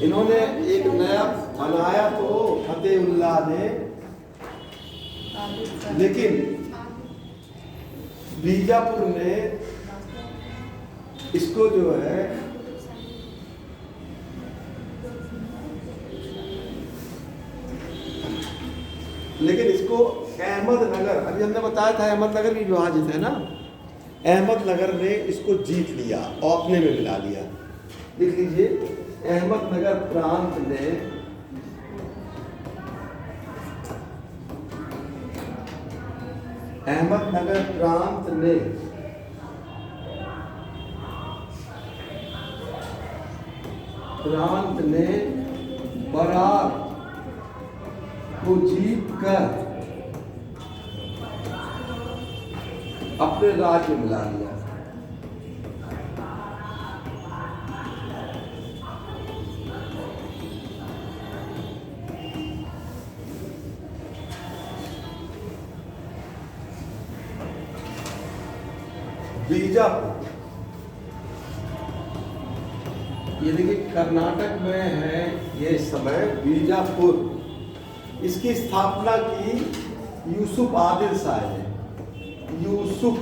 इन्होंने एक नया बनाया तो फतेहुल्ला ने, लेकिन बीजापुर ने इसको जो है लेकिन इसको अहमदनगर, अभी हमने बताया था अहमदनगर भी विभाजित है ना, अहमदनगर ने इसको जीत लिया और अपने में मिला लिया। लिख लीजिए अहमदनगर प्रांत ने अहमदनगर प्रांत ने प्रांत ने बरार को जीत कर अपने राज्य में ला लिया। बीजापुर, ये देखिए कर्नाटक में है ये समय बीजापुर। इसकी स्थापना की यूसुफ आदिल शाह ने। यूसुफ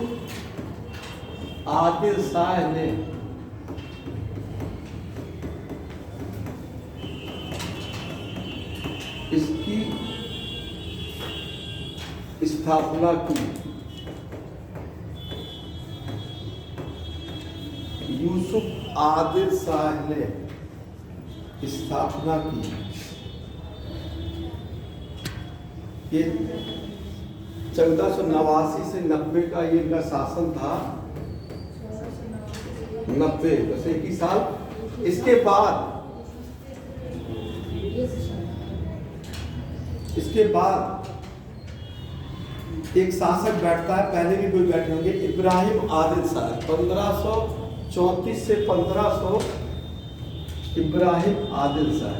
आदिल शाह ने इसकी स्थापना की। यूसुफ आदिल शाह ने स्थापना की। ये 1489 से 90 का ये इनका शासन था। 90 बस एक ही साल। इसके बाद एक शासक बैठता है, पहले भी कोई बैठे होंगे, इब्राहिम आदिल शाह। 1534 से 1500 इब्राहिम आदिल शाह।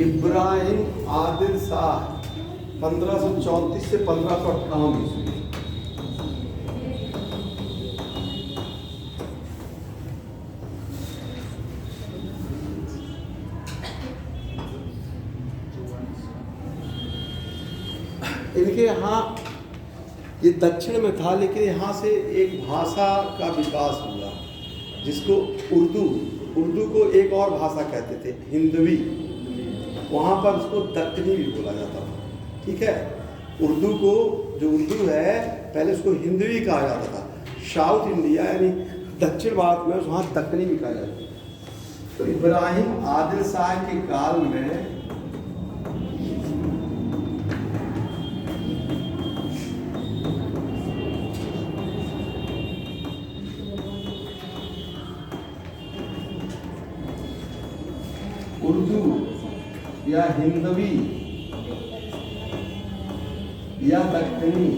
इब्राहिम आदिल शाह 1534 से 1558 ईस्वी। इनके यहाँ ये दक्षिण में था, लेकिन यहाँ से एक भाषा का विकास हुआ जिसको उर्दू को एक और भाषा कहते थे, हिंदवी। वहाँ पर उसको दक्कनी भी बोला जाता था। ठीक है, उर्दू को जो उर्दू है पहले उसको हिंदवी कहा जाता था। साउथ इंडिया यानी दक्षिण भारत में वहाँ दक्कनी भी कहा जाता था। तो इब्राहिम आदिल शाह के काल में उर्दू या हिंदवी या दक्कनी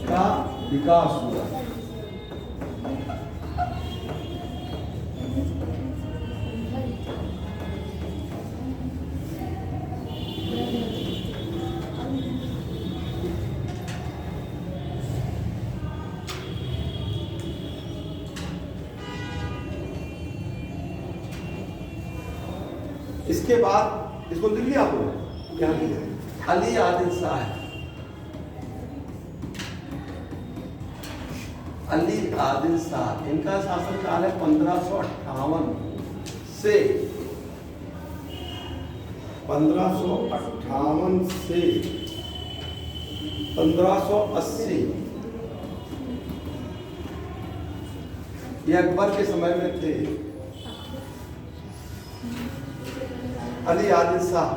का विकास हुआ। इसके बाद इसको लिख लिया आपने, क्या लिखा? अली आदिल शाह। अली आदिल शाह, इनका शासनकाल है 1558 से 1580। ये अकबर के समय में थे। अली आदिल शाह।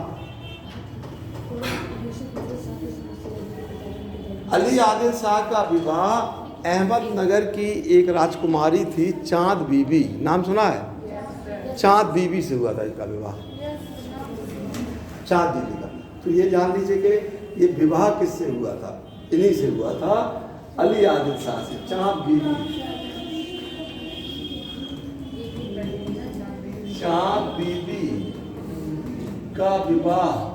अली आदिल शाह का विवाह अहमदनगर की एक राजकुमारी थी, चांद बीबी। नाम सुना है? चांद बीबी से हुआ था इसका विवाह, चांद बीबी का। तो ये जान लीजिए कि ये विवाह किससे हुआ था? इन्हीं से हुआ था, अली आदिल शाह से, चांद बीबी। चांद बीबी का विवाह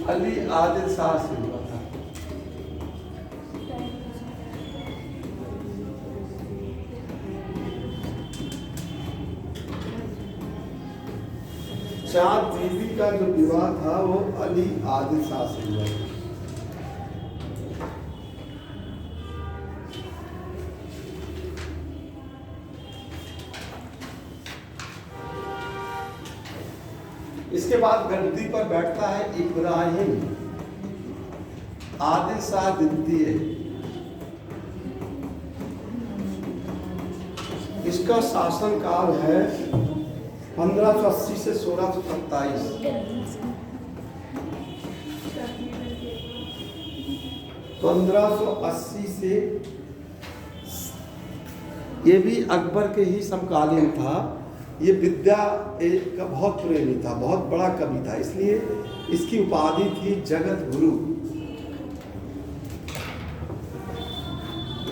अली आदिल शाह से हुआ था। चांद बीबी का जो विवाह था वो अली आदिल शाह से हुआ था। इसके बाद गद्दी पर बैठता है इब्राहिम आदिल शाह द्वितीय। इसका शासनकाल है 1580 से 1627। 1580 से, ये भी अकबर के ही समकालीन था। ये विद्या का बहुत प्रेमी था, बहुत बड़ा कवि था, इसलिए इसकी उपाधि थी जगत गुरु।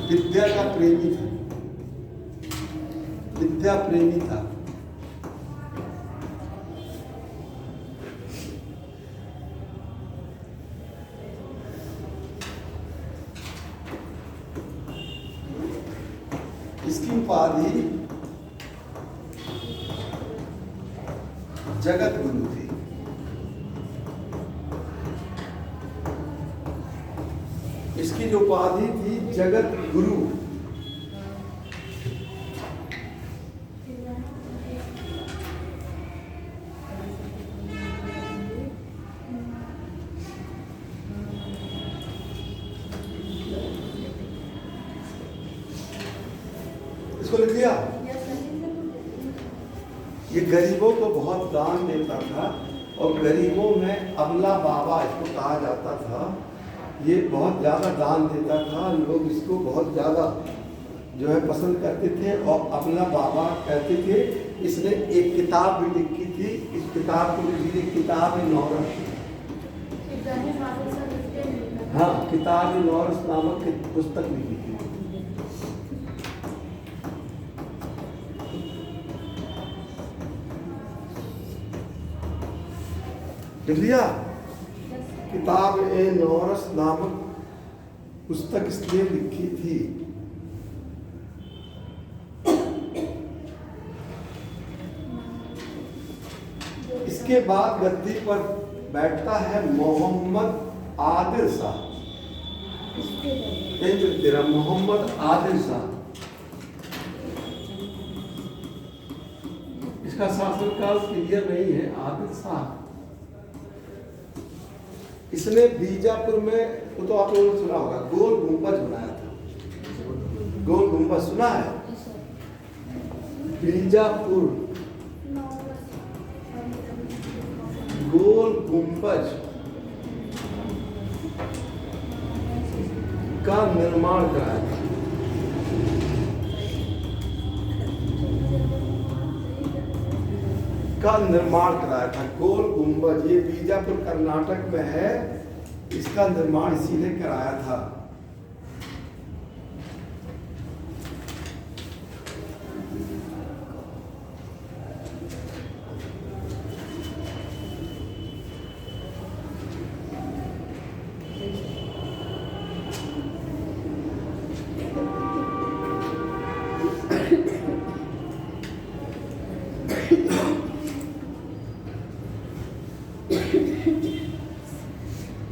विद्या का प्रेमी था, विद्या प्रेमी था। इसकी उपाधि जगत गुरु थी। इसकी जो उपाधि थी जगत गुरु। इसको लिख लिया। ये गरीबों को बहुत दान देता था और गरीबों में अबला बाबा इसको कहा जाता था। ये बहुत ज़्यादा दान देता था, लोग इसको बहुत ज़्यादा जो है पसंद करते थे और अबला बाबा कहते थे। इसने एक किताब भी लिखी थी, इस किताब को लिखी थी किताब-ए-नौरस। हाँ, किताब-ए-नौरस नामक पुस्तक लिखी थी। लिख लिया। किताब-ए-नौरस नामक पुस्तक इसने लिखी थी। इसके बाद गद्दी पर बैठता है मोहम्मद आदिल शाह। तेरा मोहम्मद आदिल शाह। इसका शासनकाल क्लियर नहीं है। आदिल शाह इसने बीजापुर में, वो तो आप लोगों ने सुना होगा, गोल गुंबज बनाया था। गोल गुंबज सुना है? बीजापुर गोल गुंबज का निर्माण कराया था। गोल गुंबज, ये बीजापुर कर्नाटक में है। इसका निर्माण इसी ने कराया था।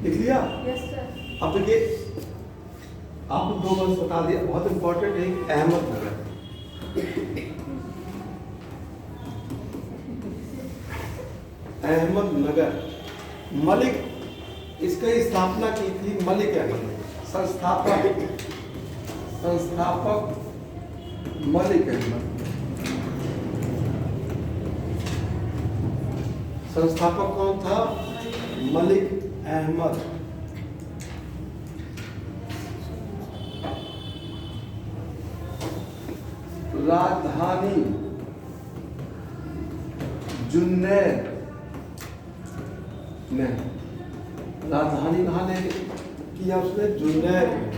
लिख लिया? अब देखिए, आपको दो बार बता दिया, बहुत इंपॉर्टेंट है। अहमदनगर, अहमदनगर मलिक, इसकी स्थापना की थी मलिक अहमद ने। संस्थापक मलिक अहमद। संस्थापक कौन था? मलिक अहमद। राजधानी जुन्नैर में, राजधानी कहाँ ले किया उसने? जुन्नैर में।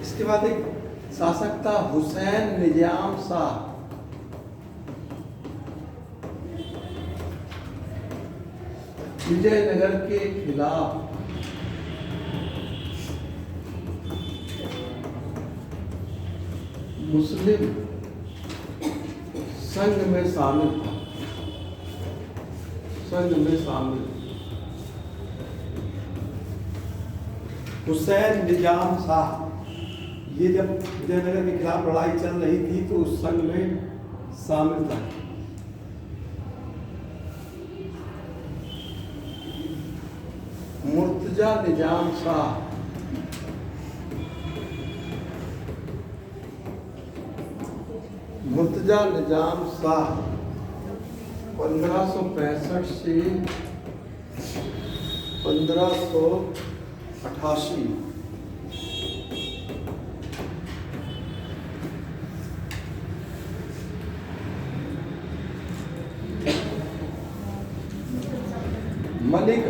इसके बाद एक शासक था हुसैन निजाम शाह। विजयनगर के खिलाफ मुस्लिम संघ में शामिल था। हुसैन निजाम शाह, ये जब विजयनगर के खिलाफ लड़ाई चल रही थी तो उस संघ में शामिल था। मुर्तजा निजाम शाह, मुर्तजा निजाम शाह 1565 से 1588। मलिक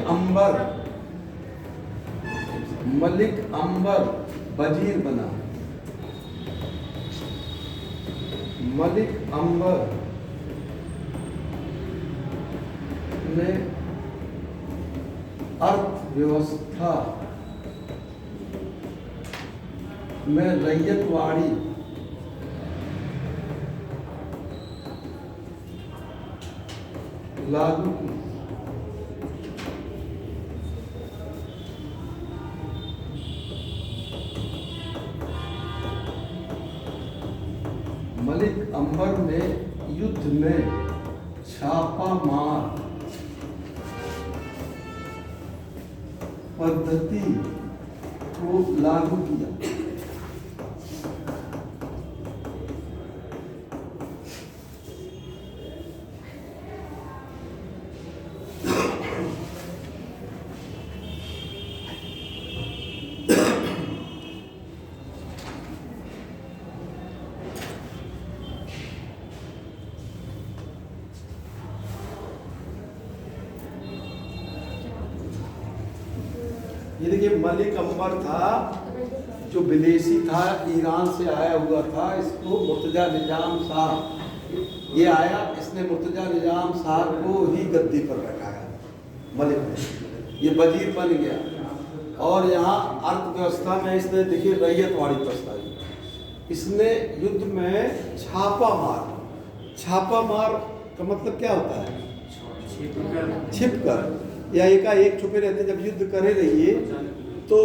अंबर वजीर बना। मलिक अंबर ने अर्थव्यवस्था में रैयतवाड़ी लागू की। मलिक अंबर ने युद्ध में छापा मार पद्धति को लागू किया। ये देखिए मलिक अंबर था जो विदेशी था, ईरान से आया हुआ था। इसको मुर्तजा निजाम शाह ये आया, इसने मुर्तजा निजाम शाह को ही गद्दी पर बैठाया मलिक ने, ये वजीर बन गया। और यहाँ अर्थव्यवस्था में इसने देखिए रैयतवाड़ी प्रस्तावी। इसने युद्ध में छापा मार का मतलब क्या होता है? छिप कर या एकाएक छुपे रहते। जब युद्ध करे रहिए तो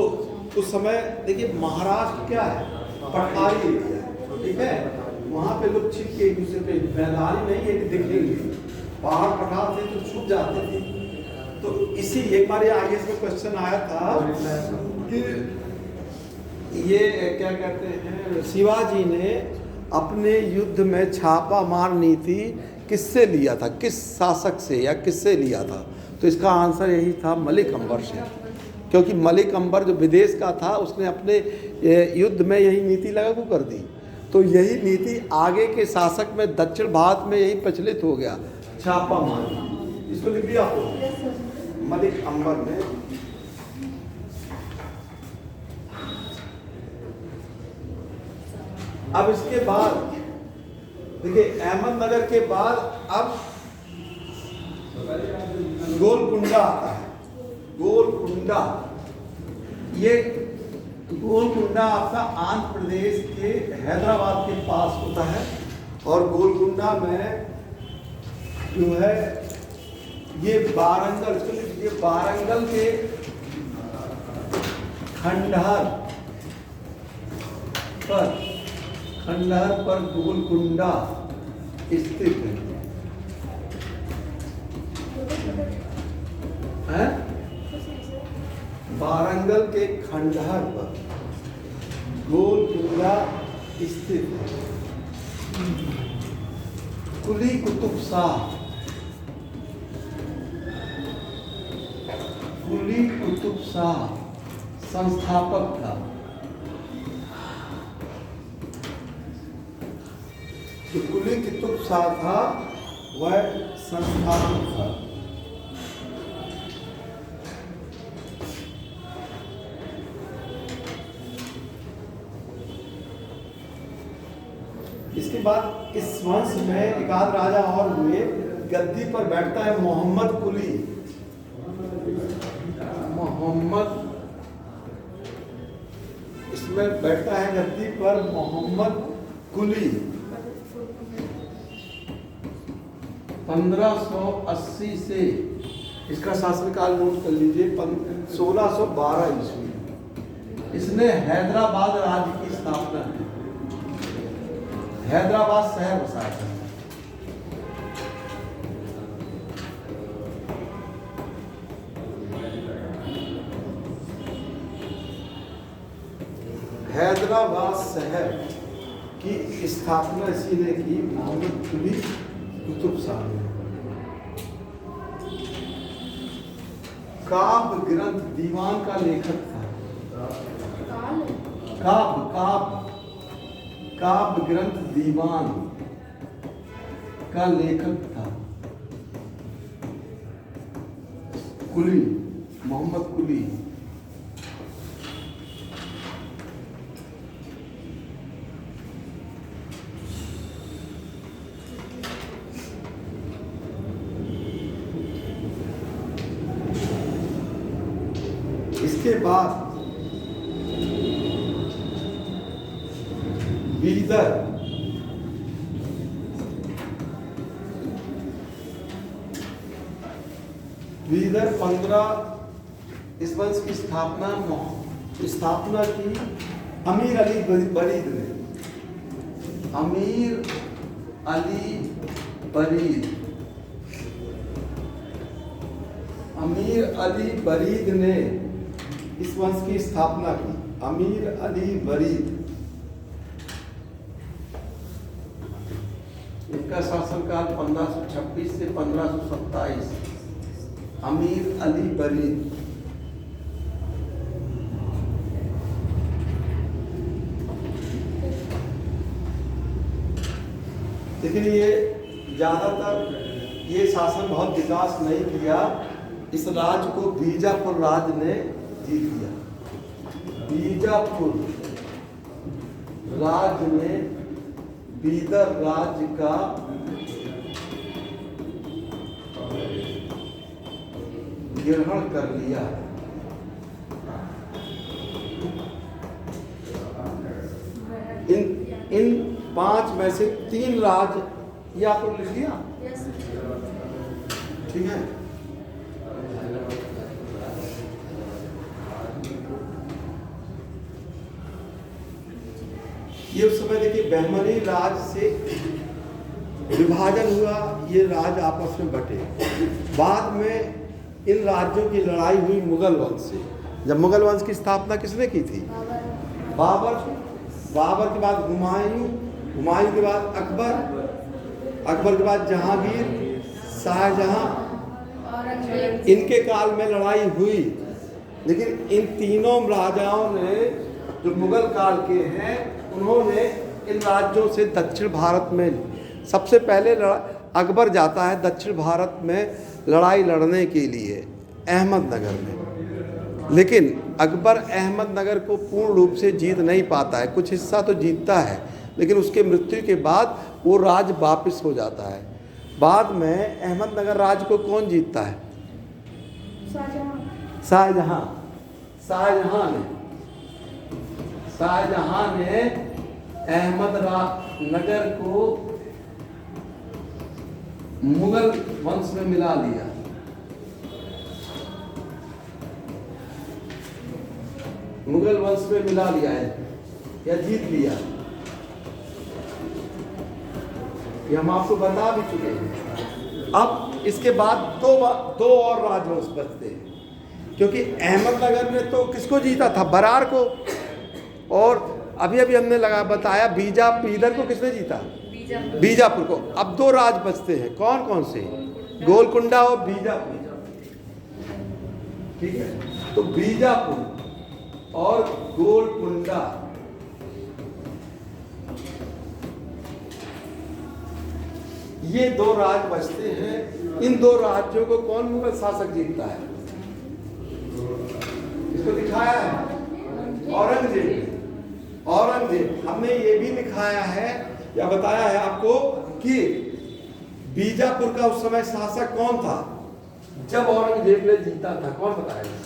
उस समय देखिए महाराष्ट्र क्या है, पठारी एरिया है, ठीक है। वहाँ पे लोग छिप के एक दूसरे पे, मैदानी नहीं है कि दिखेंगे, पहाड़ पठार थे तो छुप जाते थे। तो इसी एक बार आगे से क्वेश्चन आया था कि ये क्या कहते हैं, शिवाजी ने अपने युद्ध में छापा मार नीति किससे लिया था, किस शासक से या किससे लिया था? तो इसका आंसर यही था मलिक अंबर से, क्योंकि मलिक अंबर जो विदेश का था उसने अपने युद्ध में यही नीति लागू कर दी। तो यही नीति आगे के शासक में दक्षिण भारत में यही प्रचलित हो गया, छापा मार। इसको लिख दिया आपको, मलिक अंबर ने। अब इसके बाद देखिए अहमदनगर के बाद अब गोलकुंडा आता है। गोलकुंडा, ये गोलकुंडा आपका आंध्र प्रदेश के हैदराबाद के पास होता है। और गोलकुंडा में जो है ये वारंगल, इसको लिखिए, वारंगल के खंडहर पर गोलकुंडा स्थित है। वारंगल के खंडहर पर गोलकुंडा स्थित है। कुली कुतुब शाह, कुली कुतुब शाह संस्थापक था। जो कुली कुतुब शाह था वह संस्थापक था। इसके बाद इस वंश में एक आध राजा और हुए। गद्दी पर बैठता है मोहम्मद कुली। मोहम्मद इसमें बैठता है गद्दी पर मोहम्मद कुली। 1580 से इसका शासनकाल नोट कर लीजिए, 1612 ईस्वी। इसने हैदराबाद राज्य की स्थापना की, हैदराबाद शहर बसाया था। हैदराबाद शहर की स्थापना इसी ने की, मोहम्मद कुली कुतुब शाह ने। काव्य ग्रंथ दीवान का लेखक था। काव्य ग्रंथ दीवान का लेखक था कुली, मोहम्मद कुली। इसके बाद बीदर 15 इस वंश की स्थापना की अमीर अली बरीद ने। अमीर अली बरीद ने इस वंश की स्थापना की। अमीर अली बरीद, इनका शासनकाल 1526 से 1527। अमीर अली बरीद लेकिन ये ज्यादातर ये शासन बहुत विकास नहीं किया। इस राज को बीजापुर राज ने जीत लिया। बीजापुर राज ने बीदर राज का ग्रहण कर लिया। इन 5 में से 3 राज ये आपको लिख दिया, ठीक है। ये उस समय देखिए बहमनी राज से विभाजन हुआ, ये राज आपस में बटे। बाद में इन राज्यों की लड़ाई हुई मुगल वंश से। जब मुगल वंश की स्थापना किसने की थी? बाबर। बाबर के बाद हुमायूं के बाद अकबर के बाद जहांगीर, शाहजहां। इनके काल में लड़ाई हुई, लेकिन इन तीनों राजाओं ने जो मुगल काल के हैं, उन्होंने इन राज्यों से दक्षिण भारत में सबसे पहले अकबर जाता है दक्षिण भारत में लड़ाई लड़ने के लिए अहमदनगर में। लेकिन अकबर अहमदनगर को पूर्ण रूप से जीत नहीं पाता है, कुछ हिस्सा तो जीतता है, लेकिन उसके मृत्यु के बाद वो राज वापस हो जाता है। बाद में अहमदनगर राज को कौन जीतता है? शाहजहां ने अहमदनगर को मुगल वंश में मिला लिया। मुगल वंश में मिला लिया है या जीत लिया, ये हम आपको बता भी चुके हैं। अब इसके बाद दो और राजवंश बचते हैं, क्योंकि अहमदनगर ने तो किसको जीता था? बरार को। और अभी हमने बताया बीदर को किसने जीता? बीजापुर को। अब 2 राज बचते हैं, कौन कौन से? गोलकुंडा और बीजापुर, ठीक है। तो बीजापुर और गोलकुंडा, ये 2 राज बचते हैं। इन 2 राज्यों को कौन मुगल शासक जीतता है? इसको दिखाया है औरंगजेब। हमने ये भी दिखाया है या बताया है आपको कि बीजापुर का उस समय शासक कौन था जब औरंगजेब ने जीता था? कौन बताएगा?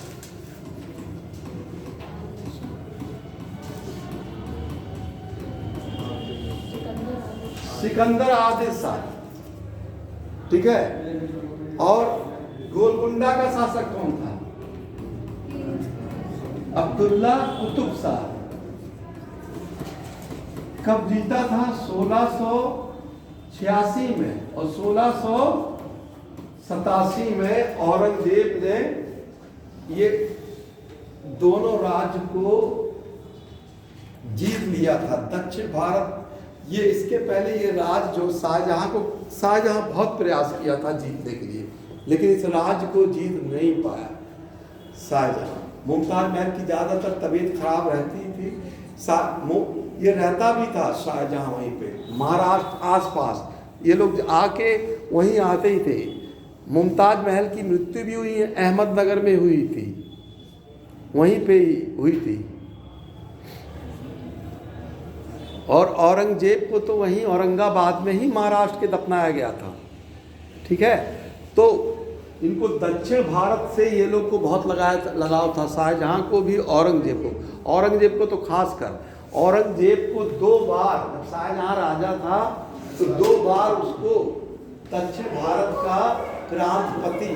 सिकंदर आदिल शाह, ठीक है। और गोलकुंडा का शासक कौन था? अब्दुल्ला कुतुब शाह। कब जीता था? 1686 में और 1687 में औरंगजेब ने ये दोनों राज्य को जीत लिया था दक्षिण भारत। ये इसके पहले ये राज जो शाहजहां बहुत प्रयास किया था जीतने के लिए, लेकिन इस राज्य को जीत नहीं पाया शाहजहां। मुमताज महल की ज़्यादातर तबीयत खराब रहती थी। ये रहता भी था शाहजहां वहीं पे, महाराष्ट्र आसपास, ये लोग आके वहीं आते ही थे। मुमताज महल की मृत्यु भी हुई है अहमदनगर में हुई थी, वहीं पे ही हुई थी। और औरंगजेब को तो वहीं औरंगाबाद में ही महाराष्ट्र के दफनाया गया था। ठीक है, तो इनको दक्षिण भारत से ये लोग को बहुत लगाव था, शाहजहां को भी औरंगजेब को तो खास कर। औरंगजेब को 2 बार, जब शाहजहां राजा था तो 2 बार उसको दक्षिण भारत का क्रांतिपति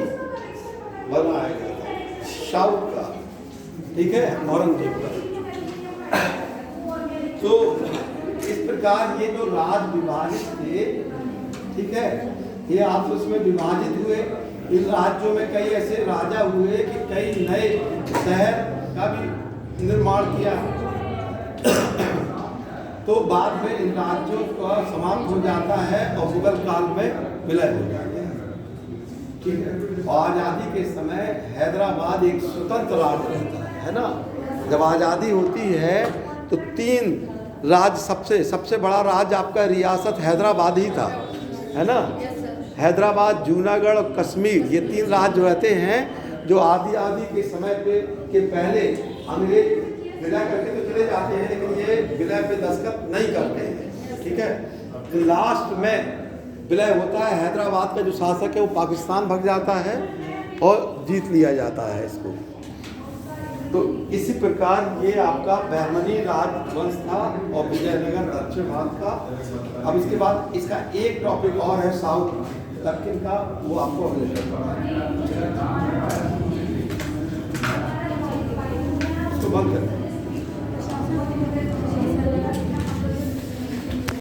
बनाया गया था, साउथ का। ठीक है, औरंगजेब का। तो इस प्रकार ये जो राज विभाजित थे, ठीक है, ये आपस में विभाजित हुए। इन राज्यों में कई ऐसे राजा हुए कि कई नए शहर का भी निर्माण किया। तो बाद में इन राज्यों का समाप्त हो जाता है और मुगल काल में विलय हो जाता है। ठीक है, और आज़ादी के समय हैदराबाद एक स्वतंत्र राज्य रहता है ना। जब आज़ादी होती है तो 3 राज्य, सबसे बड़ा राज्य आपका रियासत हैदराबाद ही था, है ना। हैदराबाद, जूनागढ़ और कश्मीर, ये 3 राज्य रहते हैं जो आदि के समय के पहले अंग्रेज विलय करके तो चले जाते हैं, लेकिन ये विलय पे दस्तखत नहीं करते हैं। ठीक है, तो लास्ट में विलय होता है। हैदराबाद का जो शासक है वो पाकिस्तान भाग जाता है और जीत लिया जाता है इसको। तो इसी प्रकार ये आपका बहमनी राजवंश था और विजयनगर दक्षिण भारत का। अब इसके बाद इसका एक टॉपिक और है साउथ दक्षिण का, वो आपको अगले इसको बंद कर